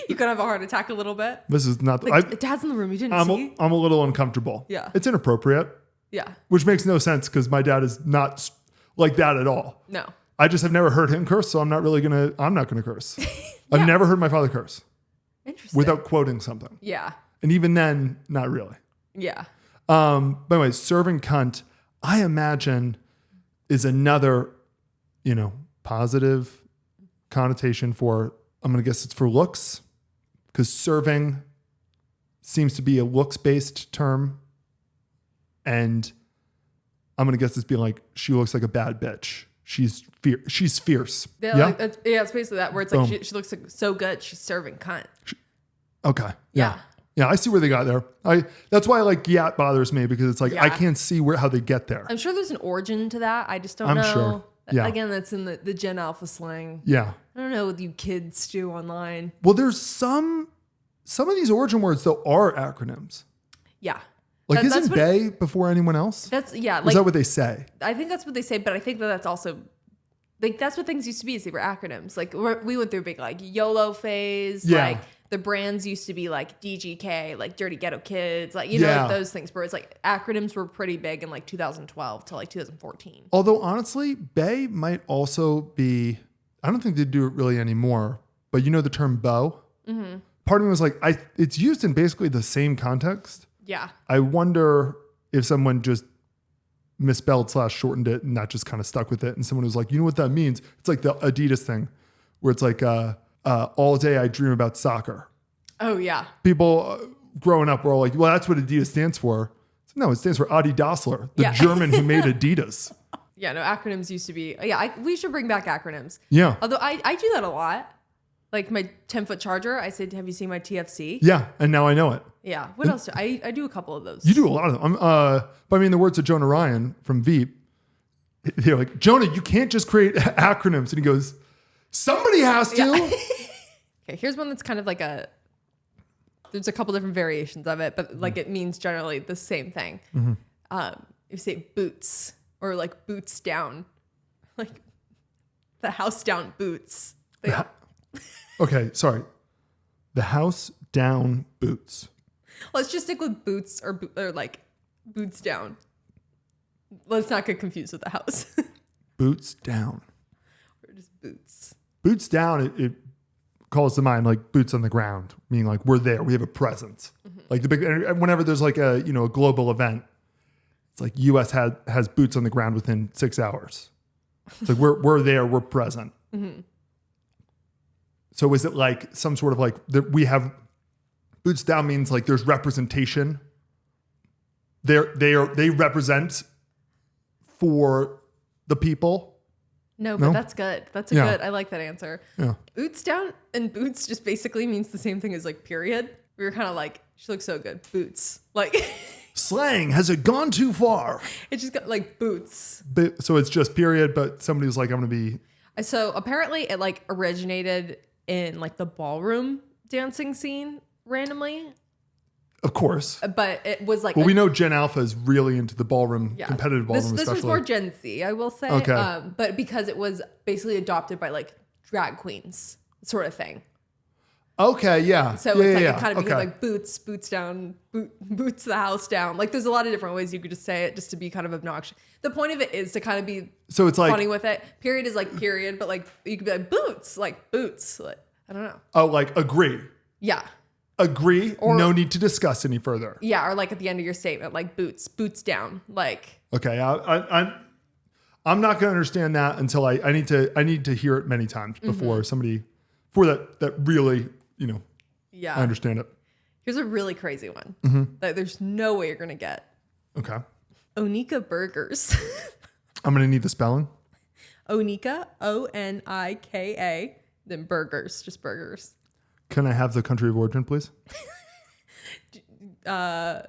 You could have a heart attack a little bit. This is not Dad's in the room. You didn't see? I'm a little uncomfortable. Yeah. It's inappropriate. Yeah. Which makes no sense because my dad is not like that at all. No. I just have never heard him curse, so I'm not going to curse. I've never heard my father curse. Interesting. Without quoting something. Yeah. And even then, not really. Yeah. But anyway, serving cunt, I imagine is another, positive connotation for, I'm going to guess it's for looks, because serving seems to be a looks-based term. And I'm going to guess it's being like, she looks like a bad bitch. She's fierce. Yeah. It's basically that where it's like, she looks like so good. She's serving cunt. Okay. Yeah. Yeah, I see where they got there. That's why like yat bothers me because it's like I can't see how they get there. I'm sure there's an origin to that. I just don't know. I'm sure. Yeah. Again, that's in the Gen Alpha slang. Yeah. I don't know what you kids do online. Well, there's some of these origin words though are acronyms. Yeah. Like isn't they before anyone else? That's yeah. Is that what they say? I think that's what they say, but I think that's also like that's what things used to be. Is they were acronyms. Like we went through a big like YOLO phase. Yeah. Like the brands used to be like DGK, like Dirty Ghetto Kids, like like those things. Where it's like acronyms were pretty big in like 2012 to like 2014. Although honestly, Bay might also be. I don't think they do it really anymore. But the term beau. Mm-hmm. Part of me was like, it's used in basically the same context. Yeah. I wonder if someone just misspelled / shortened it and that just kind of stuck with it. And someone was like, you know what that means? It's like the Adidas thing where it's like, all day I dream about soccer. Oh, yeah. People growing up were all like, well, that's what Adidas stands for. No, it stands for Adi Dassler, the German who made Adidas. Yeah, no, acronyms used to be, we should bring back acronyms. Yeah. Although I do that a lot. Like my 10-foot charger, I said, have you seen my TFC? Yeah, and now I know it. Yeah. What else? I do a couple of those. You do a lot of them. But I mean, the words of Jonah Ryan from Veep, they're like, Jonah, you can't just create acronyms. And he goes, somebody has to. Yeah. Okay, here's one that's kind of like there's a couple different variations of it, but like it means generally the same thing. Mm-hmm. You say boots or like boots down, like the house down boots. Okay, sorry. The house down boots. Let's just stick with boots or like boots down. Let's not get confused with the house. Boots down. Or just boots. Boots down, it calls to mind like boots on the ground, meaning like we're there, we have a presence. Mm-hmm. Like whenever there's like a global event, it's like US has boots on the ground within 6 hours. It's like we're there, we're present. Mm-hmm. So is it like some sort of like we have boots down means like there's representation. They represent for the people. No, but that's good. That's good. I like that answer. Yeah. Boots down and boots just basically means the same thing as like period. We were kind of like, she looks so good. Boots. Like slang, has it gone too far? It just got like boots. So it's just period, but somebody was like, I'm going to be. So apparently it like originated in like the ballroom dancing scene randomly. Of course. But it was like... Well, we know Gen Alpha is really into the ballroom, competitive ballroom This especially. was more Gen Z, I will say. Okay. But because it was basically adopted by like drag queens sort of thing. Okay, yeah. So it's like it kind of became like boots down, boots the house down. Like there's a lot of different ways you could just say it just to be kind of obnoxious. The point of it is to kind of be so it's like funny with it. Period is like period, but like you could be like boots. Like I don't know. Oh, like agree. Yeah. Agree. Or, no need to discuss any further. Yeah, or like at the end of your statement, like boots down. Like okay, I'm not going to understand that until I need to hear it many times before somebody for that really, you know, yeah, I understand it. Here's a really crazy one that there's no way you're going to get. Okay. Onika burgers. I'm going to need the spelling. Onika, Onika, then burgers, just burgers. Can I have the country of origin, please? So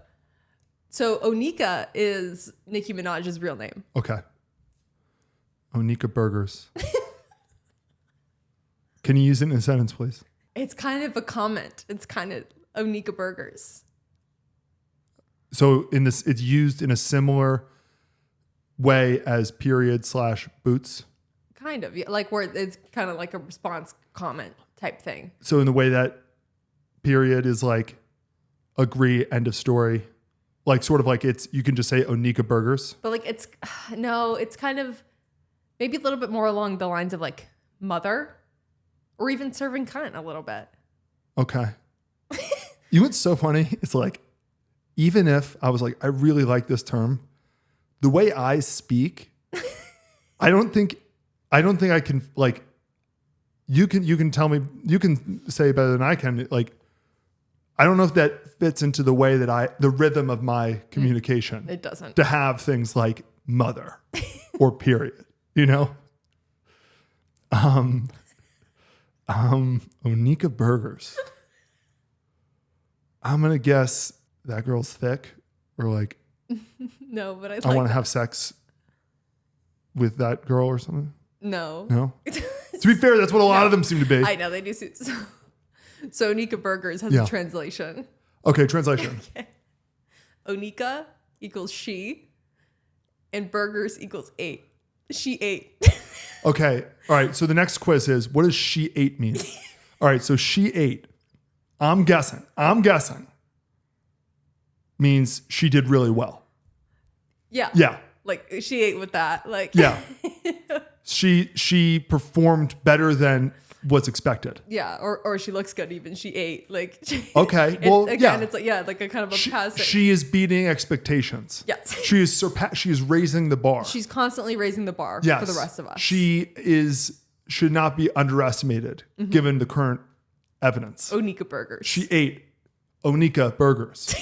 Onika is Nicki Minaj's real name. Okay. Onika burgers. Can you use it in a sentence, please? It's kind of a comment. It's kind of Onika burgers. So it's used in a similar way as period/boots. Kind of, yeah, like where it's kind of like a response comment type thing. So in the way that period is like agree, end of story, like sort of like you can just say Onika burgers. But like it's kind of maybe a little bit more along the lines of like mother or even serving cunt a little bit. Okay. You know what's so funny? It's like, even if I was like, I really like this term, the way I speak, I don't think I can like, you can tell me, you can say better than I can. Like, I don't know if that fits into the way that the rhythm of my communication. It doesn't. To have things like mother or period, you know? Onika burgers. I'm going to guess that girl's thick or like, no, but I want to have sex with that girl or something. No. No? To be fair, that's what a lot of them seem to be. I know they do. So Onika burgers has a translation. Okay, translation. Okay. Onika equals she and burgers equals ate. She ate. Okay. All right. So the next quiz is, what does she ate mean? All right. So she ate. I'm guessing means she did really well. Yeah. Yeah. Like she ate with that. Like yeah. She performed better than what's expected. Yeah. Or she looks good even. She ate. Like okay. Well, again, it's like like a kind of a passive. She is beating expectations. Yes. She is raising the bar. She's constantly raising the bar for the rest of us. She should not be underestimated given the current evidence. Onika burgers. She ate Onika burgers.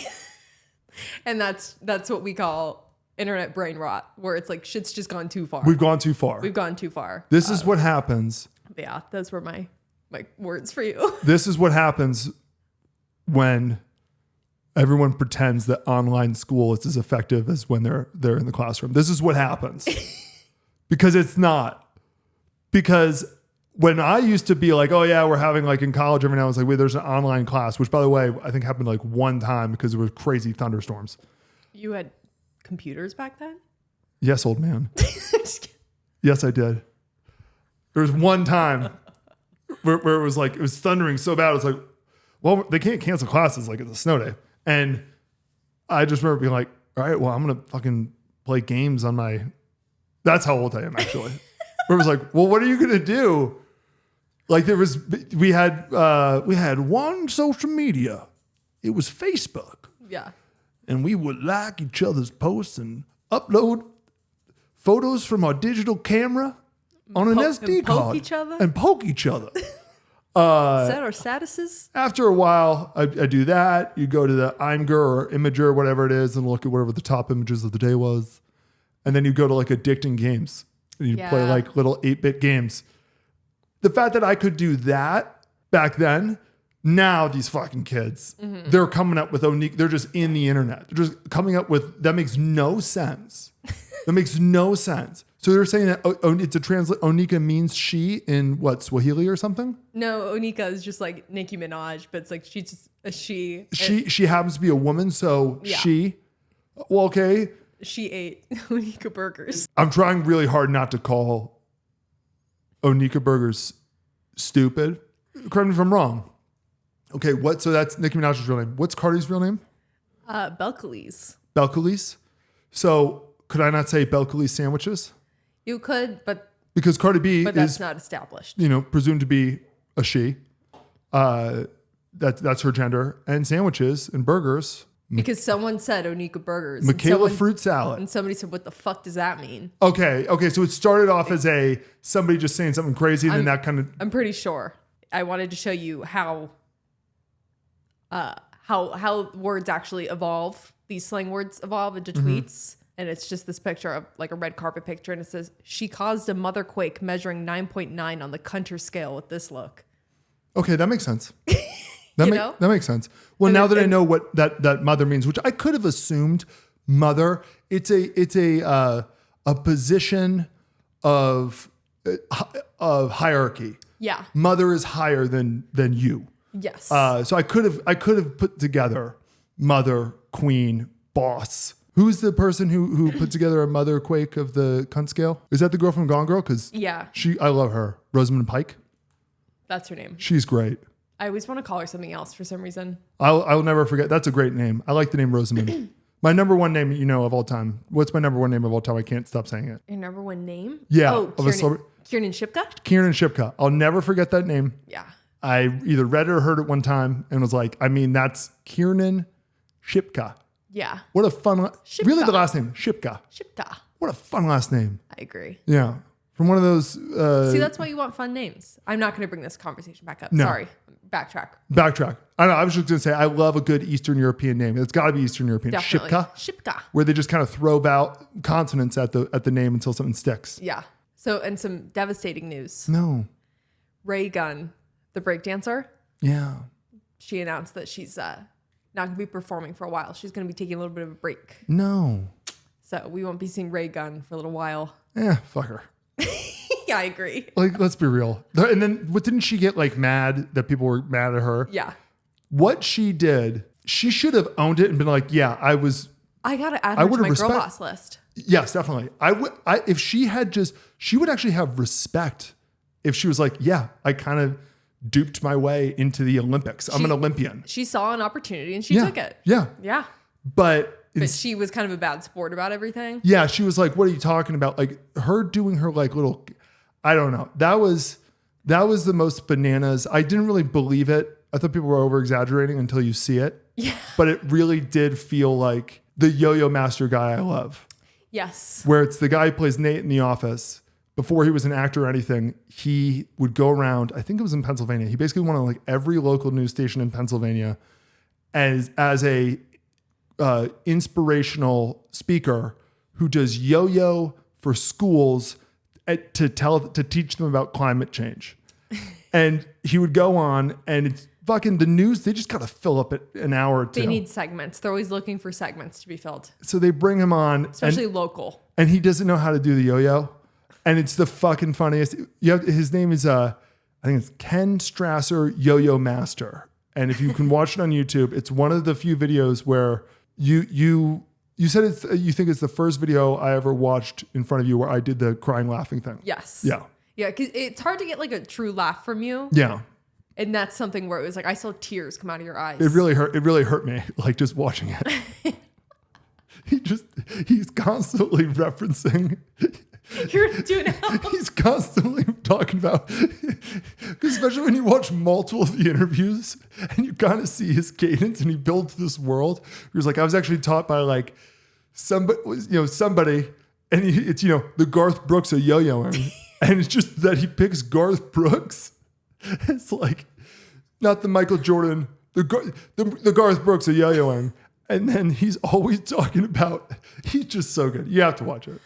And that's what we call internet brain rot, where it's like shit's just gone too far. We've gone too far. This is what happens. Yeah, those were my words for you. This is what happens when everyone pretends that online school is as effective as when they're in the classroom. This is what happens. Because it's not. Because when I used to be like, oh yeah, we're having like in college every now and then, it's like, wait, there's an online class, which by the way, I think happened like one time because there were crazy thunderstorms. You had computers back then? Yes, old man. Yes, I did. There was one time where it was like, it was thundering so bad. It was like, well, they can't cancel classes. Like it's a snow day. And I just remember being like, all right, well, I'm going to fucking play games on my, that's how old I am actually. Where it was like, well, what are you going to do? Like we had one social media. It was Facebook. Yeah. And we would like each other's posts and upload photos from our digital camera on an SD card. And poke each other. Set our statuses. After a while, I do that. You go to the Imgur or Imager, whatever it is, and look at whatever the top images of the day was. And then you go to like addicting games. And you play like little 8-bit games. The fact that I could do that back then, now these fucking kids, they're coming up with Onika. They're just in the internet. They're just coming up with, that makes no sense. That makes no sense. So they're saying that it's a Onika means she in what, Swahili or something? No, Onika is just like Nicki Minaj, but it's like she's just a she. She happens to be a woman, so Yeah. she. Well, okay. She ate Onika burgers. I'm trying really hard not to call Onika burgers stupid. Correct me if I'm wrong. Okay, so that's Nicki Minaj's real name. What's Cardi's real name? Belcalis. Belcalis. So could I not say Belcalis sandwiches? You could, but Because Cardi B that's is, not established. presumed to be a she. That's her gender. And sandwiches and burgers. Because someone said Onika burgers. Michaela and fruit salad. And somebody said, what the fuck does that mean? Okay. So it started off as somebody just saying something crazy, and then that kind of. I'm pretty sure. I wanted to show you how words actually evolve. These slang words evolve into tweets. And it's just this picture of like a red carpet picture. And it says, she caused a mother quake measuring 9.9 on the Cunter scale with this look. Okay, that makes sense. That makes sense. Well, And now that I know what that mother means, which I could have assumed mother, it's a position of hierarchy. Yeah. Mother is higher than you. Yes. So I could have put together mother, queen, boss. Who's the person who put together a mother quake of the cunt scale? Is that the girl from Gone Girl? Because yeah. I love her. Rosamund Pike. That's her name. She's great. I always want to call her something else for some reason. I'll never forget. That's a great name. I like the name Rosamund. My number one name, of all time. What's my number one name of all time? I can't stop saying it. Your number one name? Yeah. Oh, Kiernan Shipka? Kiernan Shipka. I'll never forget that name. Yeah. I either read it or heard it one time and was like, that's Kiernan Shipka. Yeah. What a fun, really the last name, Shipka. Shipka. What a fun last name. I agree. Yeah. From one of those. See, that's why you want fun names. I'm not going to bring this conversation back up. No. Sorry. Backtrack. I know. I was just going to say, I love a good Eastern European name. It's got to be Eastern European. Definitely. Shipka. Where they just kind of throw out consonants at the name until something sticks. Yeah. So, and some devastating news. No. Raygun, the breakdancer. Yeah. She announced that she's not going to be performing for a while. She's going to be taking a little bit of a break. No. So we won't be seeing Raygun for a little while. Fuck her. Yeah, I agree. Like, let's be real. And then, didn't she get like mad that people were mad at her? Yeah. What she did, she should have owned it and been like, yeah, I got to add her to my girl boss list. Yes, definitely. If she would actually have respect if she was like, yeah, I kind of duped my way into the Olympics. I'm an Olympian. She saw an opportunity and she took it. Yeah. Yeah. But she was kind of a bad sport about everything. Yeah. She was like, what are you talking about? Like her doing her like little, I don't know. That was the most bananas. I didn't really believe it. I thought people were over exaggerating until you see it. Yeah. But it really did feel like the yo-yo master guy I love. Yes. Where it's the guy who plays Nate in The Office. Before he was an actor or anything, he would go around, I think it was in Pennsylvania. He basically went on like every local news station in Pennsylvania as a inspirational speaker who does yo-yo for schools to teach them about climate change. And he would go on, and it's fucking the news. They just got to fill up an hour or two. They need segments. They're always looking for segments to be filled. So they bring him on, especially local. And he doesn't know how to do the yo-yo. And it's the fucking funniest. His name is, I think it's Ken Strasser Yo-Yo Master. And if you can watch it on YouTube, it's one of the few videos where you said you think it's the first video I ever watched in front of you where I did the crying laughing thing. Yes. Yeah. Yeah, because it's hard to get like a true laugh from you. Yeah. And that's something where it was like, I saw tears come out of your eyes. It really hurt me, like just watching it. He's constantly referencing. You're doing it. He's constantly talking about, especially when you watch multiple of the interviews and you kind of see his cadence and he builds this world. He was like, I was actually taught by like somebody, and it's, the Garth Brooks of yo-yoing. And it's just that he picks Garth Brooks. It's like, not the Michael Jordan, the Garth Brooks of yo-yoing. And then he's always talking about, he's just so good. You have to watch it.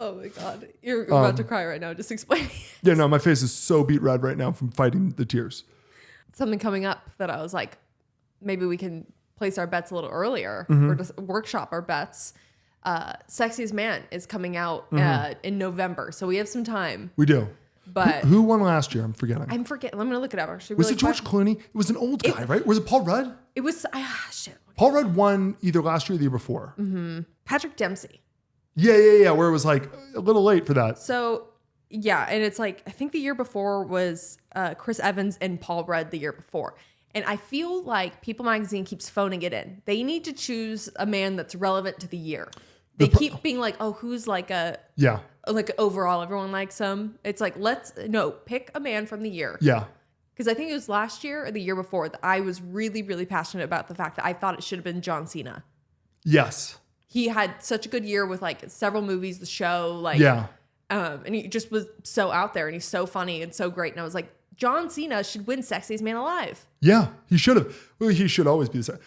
Oh my God. You're about to cry right now. Just explaining it. Yeah, no, my face is so beat red right now from fighting the tears. Something coming up that I was like, maybe we can place our bets a little earlier or just workshop our bets. Sexiest Man is coming out in November, so we have some time. We do. But who won last year? I'm forgetting. I'm forgetting. I'm gonna look it up. Actually, Was it George Clooney? It was an old guy, right? Was it Paul Rudd? It was shit. Paul Rudd won either last year or the year before. Patrick Dempsey. Yeah. Where it was like a little late for that. So yeah, and it's like I think the year before was Chris Evans and Paul Rudd the year before. And I feel like People Magazine keeps phoning it in. They need to choose a man that's relevant to the year. They keep being like, oh, who's like like overall everyone likes him. It's like, pick a man from the year. Yeah. Because I think it was last year or the year before that I was really, really passionate about the fact that I thought it should have been John Cena. Yes. He had such a good year with like several movies, the show, like, and he just was so out there and he's so funny and so great. And I was like, John Cena should win Sexiest Man Alive. Yeah, he should have. Well, he should always be the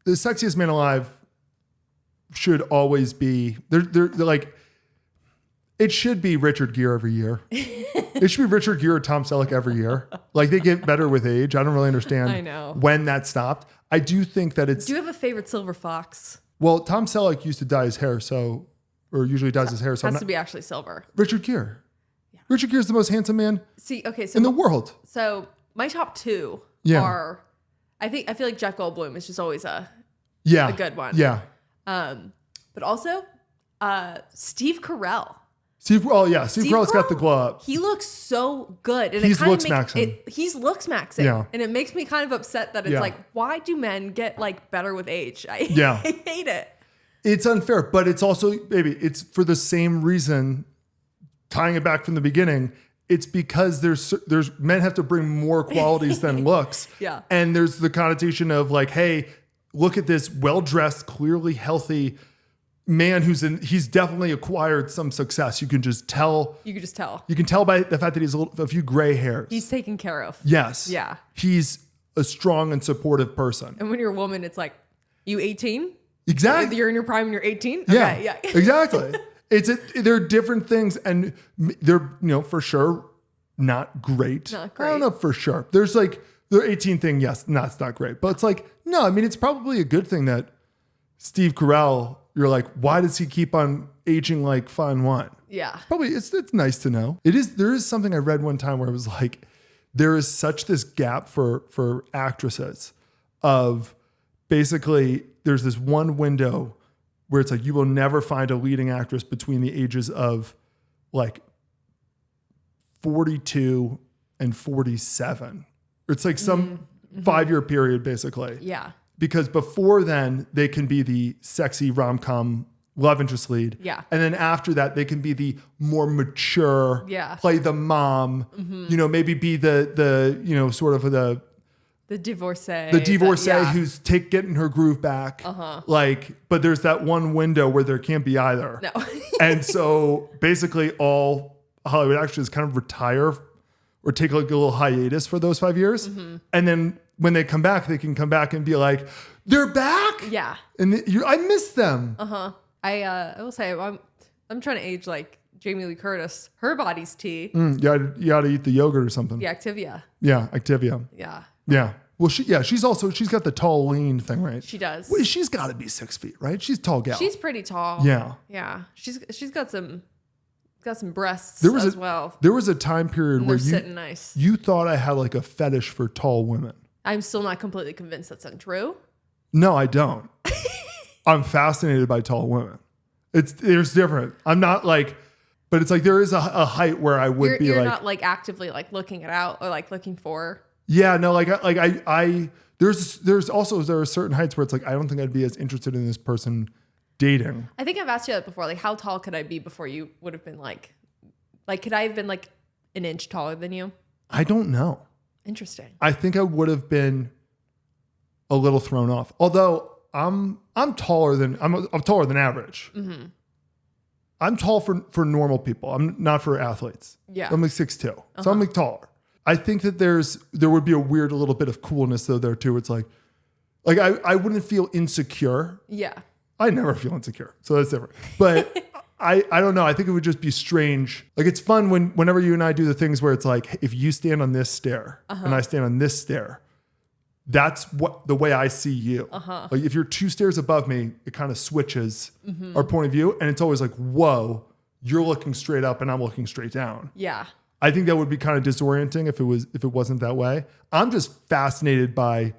Sexiest Man Alive should always be. They're like, it should be Richard Gere every year. It should be Richard Gere or Tom Selleck every year. Like they get better with age. I don't really understand when that stopped. I do think that it's. Do you have a favorite silver fox? Well, Tom Selleck used to dye his hair, or usually dyes his hair. So has to be actually silver. Richard Gere. Yeah. Richard Gere is the most handsome man in the world. So my top two are, I feel like Jeff Goldblum is just always a good one. Yeah. But also Steve Carell. Steve Carell's got the glow up. He looks so good. And he's Looksmaxxing. He's Looksmaxxing. Yeah. And it makes me kind of upset that it's like, why do men get like better with age? I hate it. It's unfair, but it's also, it's for the same reason, tying it back from the beginning, it's because there's men have to bring more qualities than looks. Yeah. And there's the connotation of like, hey, look at this well-dressed, clearly healthy man he's definitely acquired some success. You can just tell. You can tell by the fact that he's a few gray hairs. He's taken care of. Yes. Yeah. He's a strong and supportive person. And when you're a woman, it's like, you 18? Exactly. You're in your prime and you're 18? Yeah. Okay, yeah. Exactly. There are different things and they're, for sure not great. Not great. I don't know for sure. There's like the 18 thing. Yes. No, it's not great, but it's like, no, I mean, it's probably a good thing that Steve Carell, you're like, why does he keep on aging like fine wine? Yeah. Probably it's nice to know. There is something I read one time where it was like, there is such this gap for actresses of basically there's this one window where it's like, you will never find a leading actress between the ages of like 42 and 47. It's like some 5-year period basically. Yeah. Because before then, they can be the sexy rom-com love interest lead. Yeah. And then after that, they can be the more mature, play the mom, maybe be the sort of the divorcee. The divorcee who's getting her groove back. But there's that one window where there can't be either. No. And so basically all Hollywood actors kind of retire or take like a little hiatus for those 5 years. And then when they come back, they can come back and be like, they're back. Yeah. And I miss them. I will say, I'm trying to age like Jamie Lee Curtis. Her body's tea. You got to eat the yogurt or something. Yeah, Activia. Yeah, Activia. Yeah. Yeah. Well, she's got the tall, lean thing, right? She does. Well, she's got to be 6 feet, right? She's a tall gal. She's pretty tall. Yeah. Yeah. She's got some breasts as well. There was a time period where sitting nice. You thought I had like a fetish for tall women. I'm still not completely convinced that's untrue. No, I don't. I'm fascinated by tall women. There's different. I'm not like, but it's like there is a height where I would be you're like, not like actively like looking it out or like looking for. Yeah, no, there's also there are certain heights where it's like I don't think I'd be as interested in this person dating. I think I've asked you that before. Like, how tall could I be before you would have been like could I have been like an inch taller than you? I don't know. Interesting. I think I would have been a little thrown off. Although I'm taller than average. I'm tall for normal people. I'm not for athletes. Yeah. I'm like 6'2". So I'm like taller. I think that there would be a weird little bit of coolness though there too. It's like I wouldn't feel insecure. Yeah. I never feel insecure. So that's different. But I don't know. I think it would just be strange. Like it's fun whenever you and I do the things where it's like, if you stand on this stair and I stand on this stair, that's the way I see you. Like if you're 2 stairs above me, it kind of switches our point of view. And it's always like, whoa, you're looking straight up and I'm looking straight down. Yeah. I think that would be kind of disorienting if it wasn't that way. I'm just fascinated by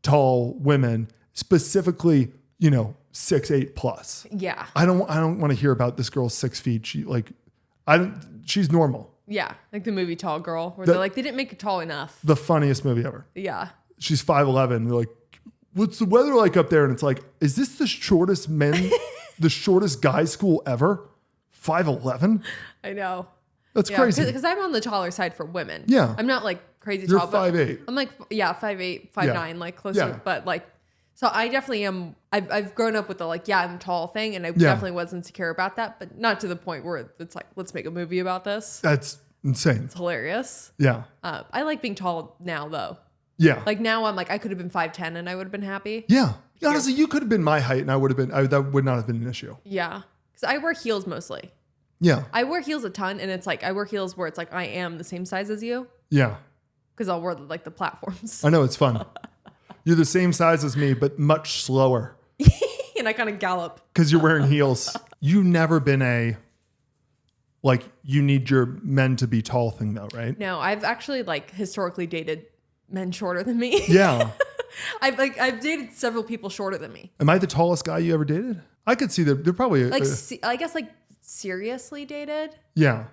tall women, specifically, 6'8" plus. Yeah. I don't want to hear about this girl's 6 feet. She's normal. Yeah. Like the movie Tall Girl, where they're like, they didn't make it tall enough. The funniest movie ever. Yeah. She's 5'11". They're like, what's the weather like up there? And it's like, is this the shortest guy school ever? 5'11"? I know. That's crazy. Because I'm on the taller side for women. Yeah. I'm not like crazy You're tall. 5'8". I'm like, 5'8", 5'9", like closer. Yeah. But like, so I definitely am. I've grown up with the like, I'm tall thing. And I definitely was insecure about that. But not to the point where it's like, let's make a movie about this. That's insane. It's hilarious. Yeah. I like being tall now though. Yeah. Like now I'm like, I could have been 5'10" and I would have been happy. Yeah. Honestly, you could have been my height and I would have been, that would not have been an issue. Yeah. Because I wear heels mostly. Yeah. I wear heels a ton. And it's like, I wear heels where it's like, I am the same size as you. Yeah. Because I'll wear like the platforms. I know, it's fun. You're the same size as me, but much slower. And I kind of gallop. Because you're wearing heels. You've never been you need your men to be tall thing though, right? No, I've actually like historically dated men shorter than me. Yeah. I've dated several people shorter than me. Am I the tallest guy you ever dated? I could see that they're probably I guess like seriously dated. Yeah.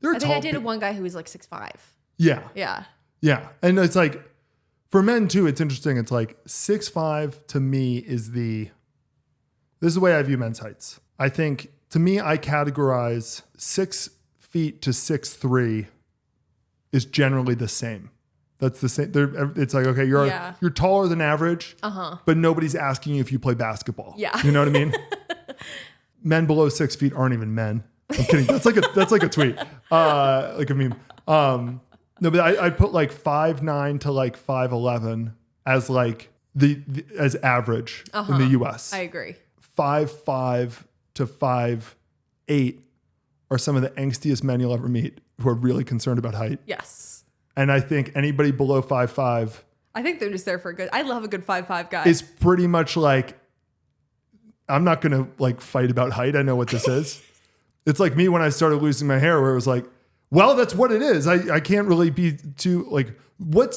I think I dated one guy who was like 6'5". Yeah. Yeah. Yeah. And it's like, for men too, it's interesting. It's like 6'5" to me this is the way I view men's heights. I think to me, I categorize 6 feet to 6'3" is generally the same. That's the same. It's like, okay, you're taller than average, but nobody's asking you if you play basketball. Yeah. You know what I mean? Men below 6 feet aren't even men. I'm kidding. That's like a tweet, like a meme. No, but I put like 5'9" to like 5'11" as like as average in the U.S. I agree. 5'5" to 5'8" are some of the angstiest men you'll ever meet who are really concerned about height. Yes. And I think anybody below 5'5" I think they're just there for I love a good 5'5" guy. is pretty much like, I'm not going to like fight about height. I know what this is. It's like me when I started losing my hair, where it was like, well, that's what it is. I can't really be too like, what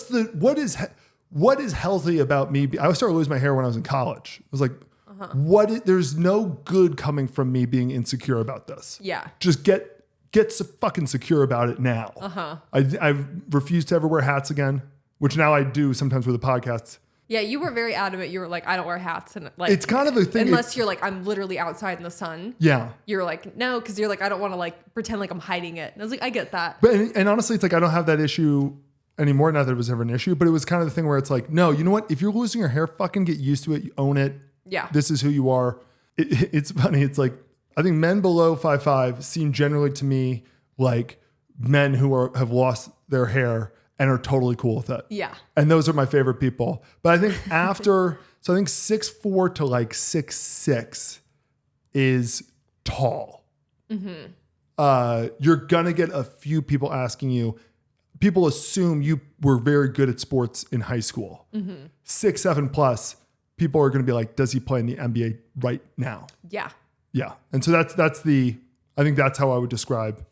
is healthy about me? I started losing my hair when I was in college. I was like, there's no good coming from me being insecure about this. Yeah. Just get fucking secure about it now. I refuse to ever wear hats again, which now I do sometimes with the podcasts. Yeah, you were very adamant. You were like, I don't wear hats, and like it's kind of a thing. Unless you're like, I'm literally outside in the sun. Yeah. You're like, no, because you're like, I don't want to like pretend like I'm hiding it. And I was like, I get that. But and honestly, it's like I don't have that issue anymore. Not that it was ever an issue, but it was kind of the thing where it's like, no, you know what? If you're losing your hair, fucking get used to it. You own it. Yeah. This is who you are. It's funny. It's like, I think men below 5'5" seem generally to me like men who have lost their hair and are totally cool with it. Yeah. And those are my favorite people. But I think I think 6'4" to like 6'6" is tall. Mm-hmm. You're going to get a few people asking you. People assume you were very good at sports in high school. 6'7" plus, people are going to be like, does he play in the NBA right now? Yeah. Yeah. And so I think that's how I would describe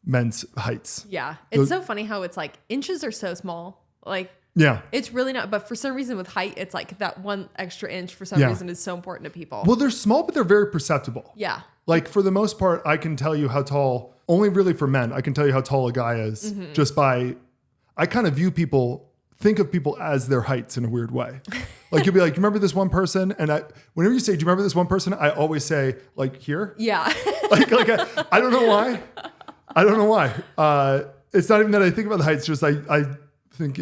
men's heights. Yeah. It's so funny how it's like inches are so small. Like, yeah, it's really not. But for some reason with height, it's like that one extra inch for some reason is so important to people. Well, they're small, but they're very perceptible. Yeah. Like for the most part, I can tell you how tall, only really for men, I can tell you how tall a guy is just by, I kind of think of people as their heights in a weird way. Like you'll be like, you remember this one person? And whenever you say, do you remember this one person? I always say like here. Yeah. like I don't know why. I don't know why. It's not even that I think about the heights. Just I think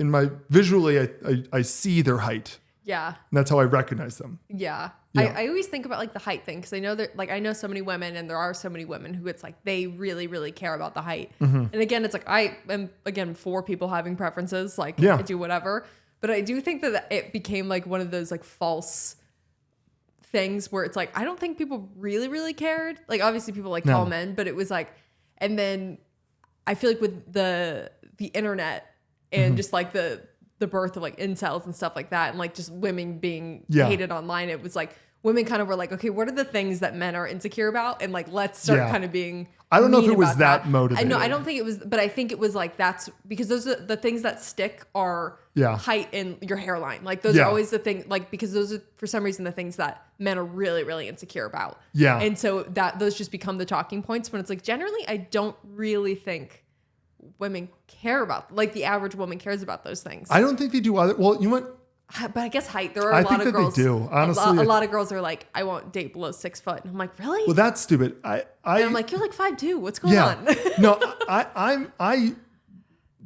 visually I see their height. Yeah. And that's how I recognize them. Yeah. Yeah. I always think about like the height thing because I know that like I know so many women and there are so many women who it's like they really, really care about the height. And again, it's like I am again for people having preferences, like I do whatever. But I do think that it became like one of those like false things where it's like I don't think people really, really cared. Like obviously people like tall men, but it was like, and then I feel like with the internet and just like the the birth of like incels and stuff like that, and like just women being Yeah. hated online, it was like women kind of were like, okay, what are the things that men are insecure about, and like let's start kind of being. I don't know if mean it was about that motivating. I don't think it was, but I think it was like that's because those are the things that stick are height and your hairline. Like those are always the thing, like because those are for some reason the things that men are really, really insecure about. Yeah. And so that those just become the talking points when it's like generally I don't really think women care about, like the average woman cares about those things. I don't think they do either. Well, you know what? But I guess height. There are a lot of girls. They do. Honestly, a lot of girls are like, I won't date below 6 foot. And I'm like, really? Well, that's stupid. And I'm like, you're like 5'2". What's going on? No, I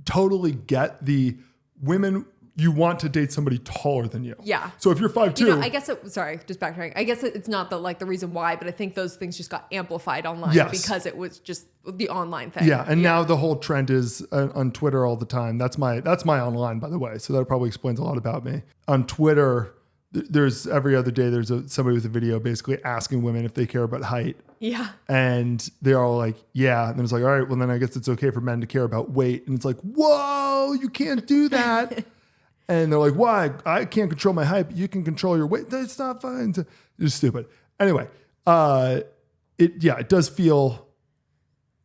totally get the women. You want to date somebody taller than you. Yeah. So if you're 5'2", you know, I guess sorry, just backtracking. I guess it's not the reason why, but I think those things just got amplified online because it was just the online thing. Yeah, and now the whole trend is on Twitter all the time. That's my online, by the way. So that probably explains a lot about me. On Twitter, there's every other day there's somebody with a video basically asking women if they care about height. Yeah. And they're all like, yeah. And then it's like, all right, well then I guess it's okay for men to care about weight. And it's like, whoa, you can't do that. And they're like, why? I can't control my height, but you can control your weight. That's not fine. It's stupid. Anyway, it does feel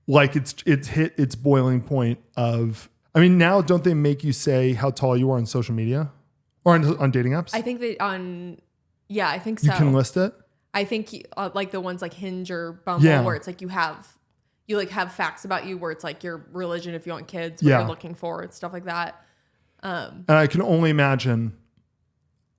like it's hit its boiling point of, I mean, now don't they make you say how tall you are on social media or on dating apps? I think I think so. You can list it? I think like the ones like Hinge or Bumble where it's like you have facts about you where it's like your religion if you want kids, what you're looking for and stuff like that. And I can only imagine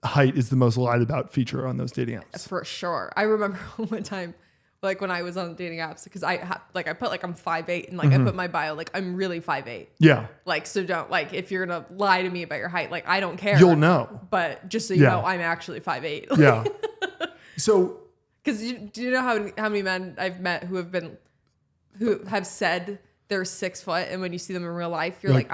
height is the most lied about feature on those dating apps. For sure. I remember one time, like when I was on dating apps, because I put like I'm 5'8", and like I put my bio like I'm really 5'8". Yeah. Like so don't like if you're gonna lie to me about your height, like I don't care. You'll know. But just so you know, I'm actually 5'8". Yeah. So. Because do you know how many men I've met who have said they're 6 foot, and when you see them in real life, you're like,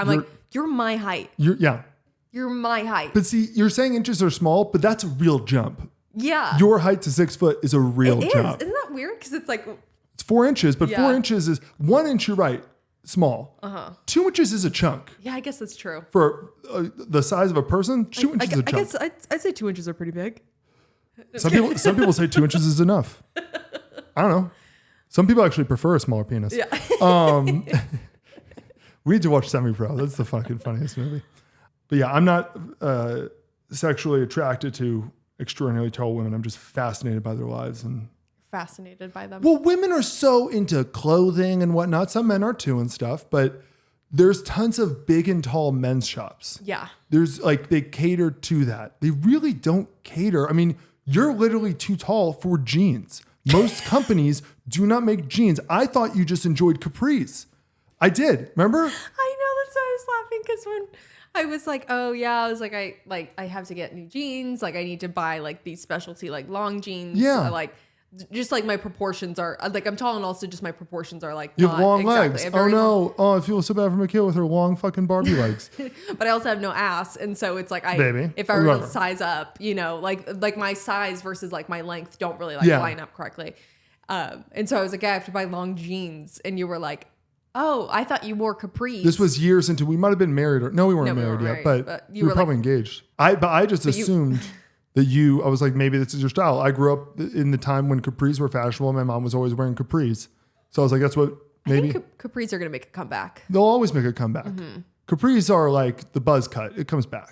you're my height. You're my height. But see, you're saying inches are small, but that's a real jump. Yeah. Your height to 6 foot is a real jump. Isn't that weird? Because it's like it's 4 inches, but 4 inches is 1 inch. You're right, small. 2 inches is a chunk. Yeah, I guess that's true. For the size of a person, 2 inches is a chunk. I guess I'd say 2 inches are pretty big. Some people say 2 inches is enough. I don't know. Some people actually prefer a smaller penis. Yeah. We need to watch Semi-Pro. That's the fucking funniest movie. But yeah, I'm not sexually attracted to extraordinarily tall women. I'm just fascinated by their lives and fascinated by them. Well, women are so into clothing and whatnot. Some men are too and stuff, but there's tons of big and tall men's shops. Yeah. There's like, they cater to that. They really don't cater. I mean, you're literally too tall for jeans. Most companies do not make jeans. I thought you just enjoyed capris. I did. Remember? I know. That's why I was laughing, because when I was like, oh yeah, I was like, I have to get new jeans. Like I need to buy like these specialty like long jeans. Yeah. Like just like my proportions are like, I'm tall, and also just my proportions are like you have long legs. Oh no. Long. Oh, I feel so bad for Mikhail with her long fucking Barbie legs. But I also have no ass, and so it's like if I were to size up, you know, like my size versus like my length don't really like line up correctly. And so I was like, I have to buy long jeans, and you were like, oh, I thought you wore capris. This was years into, we might have been married, or no, we weren't married yet, but we were probably engaged. I just assumed that I was like, maybe this is your style. I grew up in the time when capris were fashionable. My mom was always wearing capris. So I was like, that's what maybe. I think capris are going to make a comeback. They'll always make a comeback. Mm-hmm. Capris are like the buzz cut. It comes back.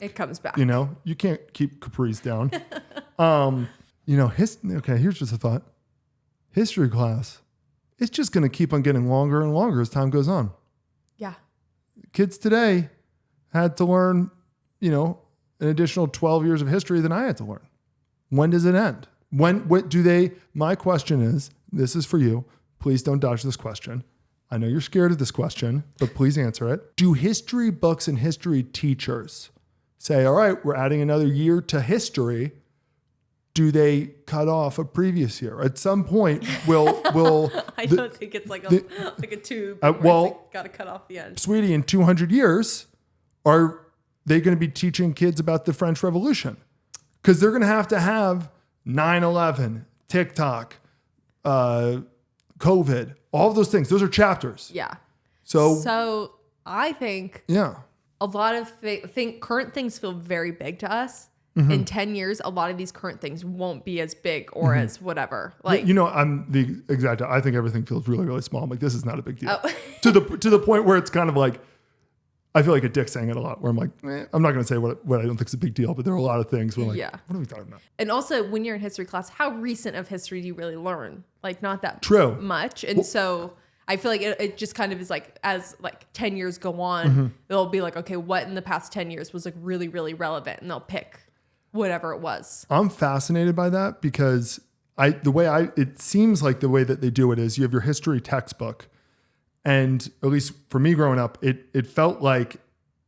You know, you can't keep capris down. You know, okay, here's just a thought. History class. It's just going to keep on getting longer and longer as time goes on. Yeah. Kids today had to learn, you know, an additional 12 years of history than I had to learn. When does it end? What do they, my question is, this is for you. Please don't dodge this question. I know you're scared of this question, but please answer it. Do history books and history teachers say, all right, we're adding another year to history? Do they cut off a previous year? At some point, will I don't think it's like a tube. Got to cut off the end. Sweetie, in 200 years, are they going to be teaching kids about the French Revolution? Because they're going to have 9/11, TikTok, COVID, all of those things. Those are chapters. Yeah. So I think a a lot of current things feel very big to us. Mm-hmm. In 10 years, a lot of these current things won't be as big or as whatever. Like, I'm the exact. I think everything feels really, really small. I'm like, this is not a big deal. to the point where it's kind of like, I feel like a dick saying it a lot. Where I'm like, I'm not going to say what I don't think is a big deal, but there are a lot of things where I'm like, what are we talking about? And also, when you're in history class, how recent of history do you really learn? Like, not that True. much. And so I feel like it just kind of is like, as like 10 years go on, they'll be like, okay, what in the past 10 years was like really, really relevant? And they'll pick whatever it was. I'm fascinated by that because it seems like the way that they do it is you have your history textbook. And at least for me growing up, it felt like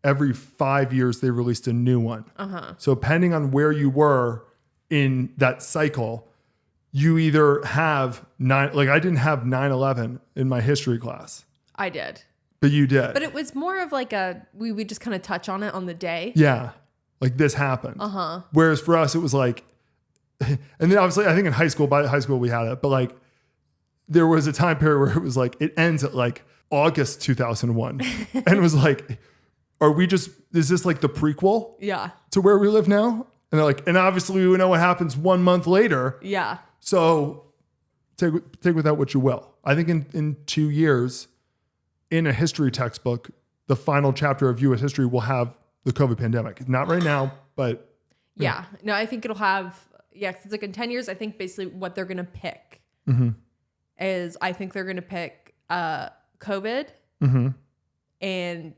every 5 years they released a new one. So depending on where you were in that cycle, you either have I didn't have 9/11 in my history class. I did. But you did. But it was more of like we would just kind of touch on it on the day. Yeah. Like this happened. Whereas for us, it was like, and then obviously I think in high school we had it, but like there was a time period where it was like, it ends at like August 2001. And it was like, is this like the prequel? Yeah. To where we live now? And they're like, and obviously we know what happens 1 month later. Yeah. So take with that what you will. I think in 2 years in a history textbook, the final chapter of U.S. history will have the COVID pandemic. Not right now, but. Yeah. No, I think it'll have, cause it's like in 10 years, I think basically what they're going to pick is I think they're going to pick COVID and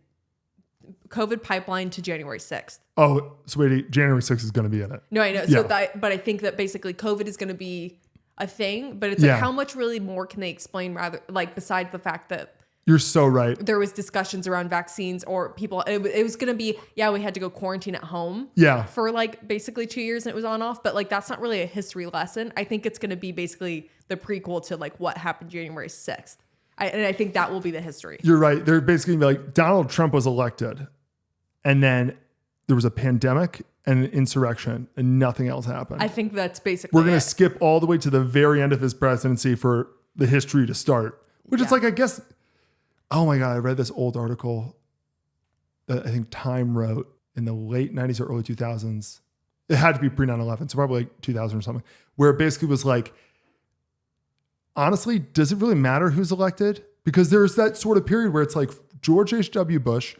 COVID pipeline to January 6th. Oh, sweetie, January 6th is going to be in it. No, I know. Yeah. But I think that basically COVID is going to be a thing, but it's like how much really more can they explain rather like besides the fact that you're so right. There was discussions around vaccines or people. It was going to be, we had to go quarantine at home. Yeah. For like basically 2 years and it was on off. But like, that's not really a history lesson. I think it's going to be basically the prequel to like what happened January 6th. And I think that will be the history. You're right. They're basically gonna be like Donald Trump was elected and then there was a pandemic and an insurrection and nothing else happened. I think that's basically We're going to skip all the way to the very end of his presidency for the history to start, which is like, I guess, oh my God, I read this old article that I think Time wrote in the late 90s or early 2000s. It had to be pre 9/11, so probably like 2000 or something, where it basically was like, honestly, does it really matter who's elected? Because there's that sort of period where it's like George H.W. Bush,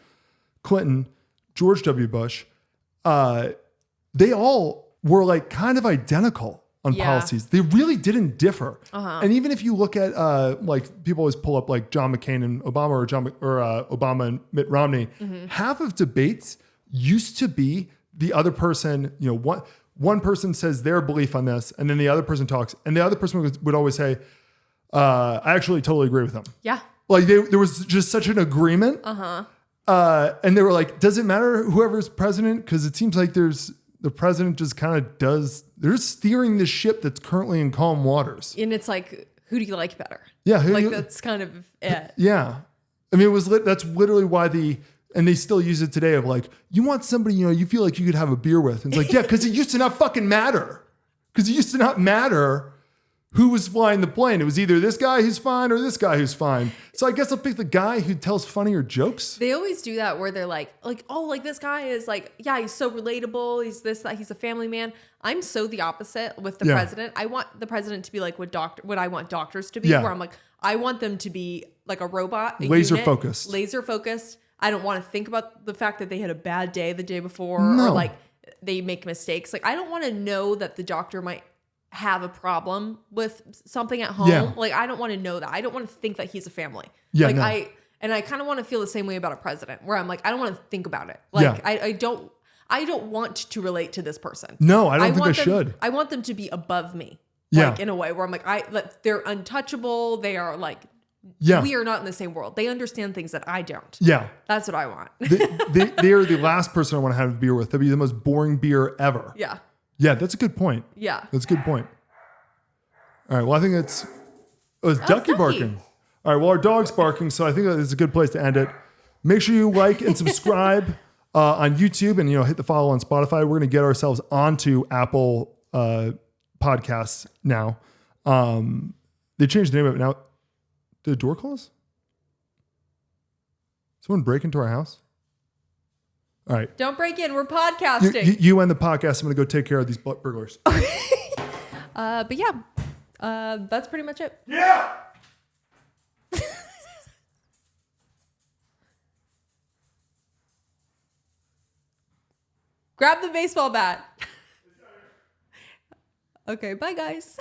Clinton, George W. Bush, they all were like kind of identical on policies. They really didn't differ. And even if you look at like people always pull up like John McCain and Obama or Obama and Mitt Romney, half of debates used to be the other person, one person says their belief on this and then the other person talks and the other person would always say, I actually totally agree with them. Yeah. Like there was just such an agreement. And they were like, does it matter whoever's president? Because it seems like the president just kind of they're steering the ship that's currently in calm waters. And it's like, who do you like better? Yeah. That's kind of it. Yeah. I mean, that's literally why and they still use it today of like, you want somebody, you feel like you could have a beer with. And it's like, yeah, because it used to not fucking matter. Because it used to not matter who was flying the plane. It was either this guy who's fine or this guy who's fine. So I guess I'll pick the guy who tells funnier jokes. They always do that where they're like, oh, like this guy is like, he's so relatable. He's this, that, he's a family man. I'm so the opposite with the president. I want the president to be like what I want doctors to be, where I'm like, I want them to be like a robot, laser focused. I don't want to think about the fact that they had a bad day the day before or like they make mistakes. Like I don't want to know that the doctor might have a problem with something at home. Yeah. Like I don't want to know that. I don't want to think that he's a family. Yeah, like no. I kind of want to feel the same way about a president where I'm like, I don't want to think about it. Like I don't want to relate to this person. No, I don't think I should. I want them to be above me. Yeah. Like in a way where I'm like, they're untouchable. They are like, we are not in the same world. They understand things that I don't. Yeah. That's what I want. they are the last person I want to have a beer with. That'd be the most boring beer ever. Yeah. Yeah, that's a good point. Yeah. That's a good point. All right. Well, I think it's Ducky barking. All right. Well, our dog's barking, so I think it's a good place to end it. Make sure you like and subscribe on YouTube and, hit the follow on Spotify. We're going to get ourselves onto Apple podcasts now. They changed the name of it now. Did the door close? Someone break into our house? All right. Don't break in. We're podcasting. You end the podcast. I'm going to go take care of these burglars. But yeah, that's pretty much it. Yeah. Grab the baseball bat. Okay, bye guys.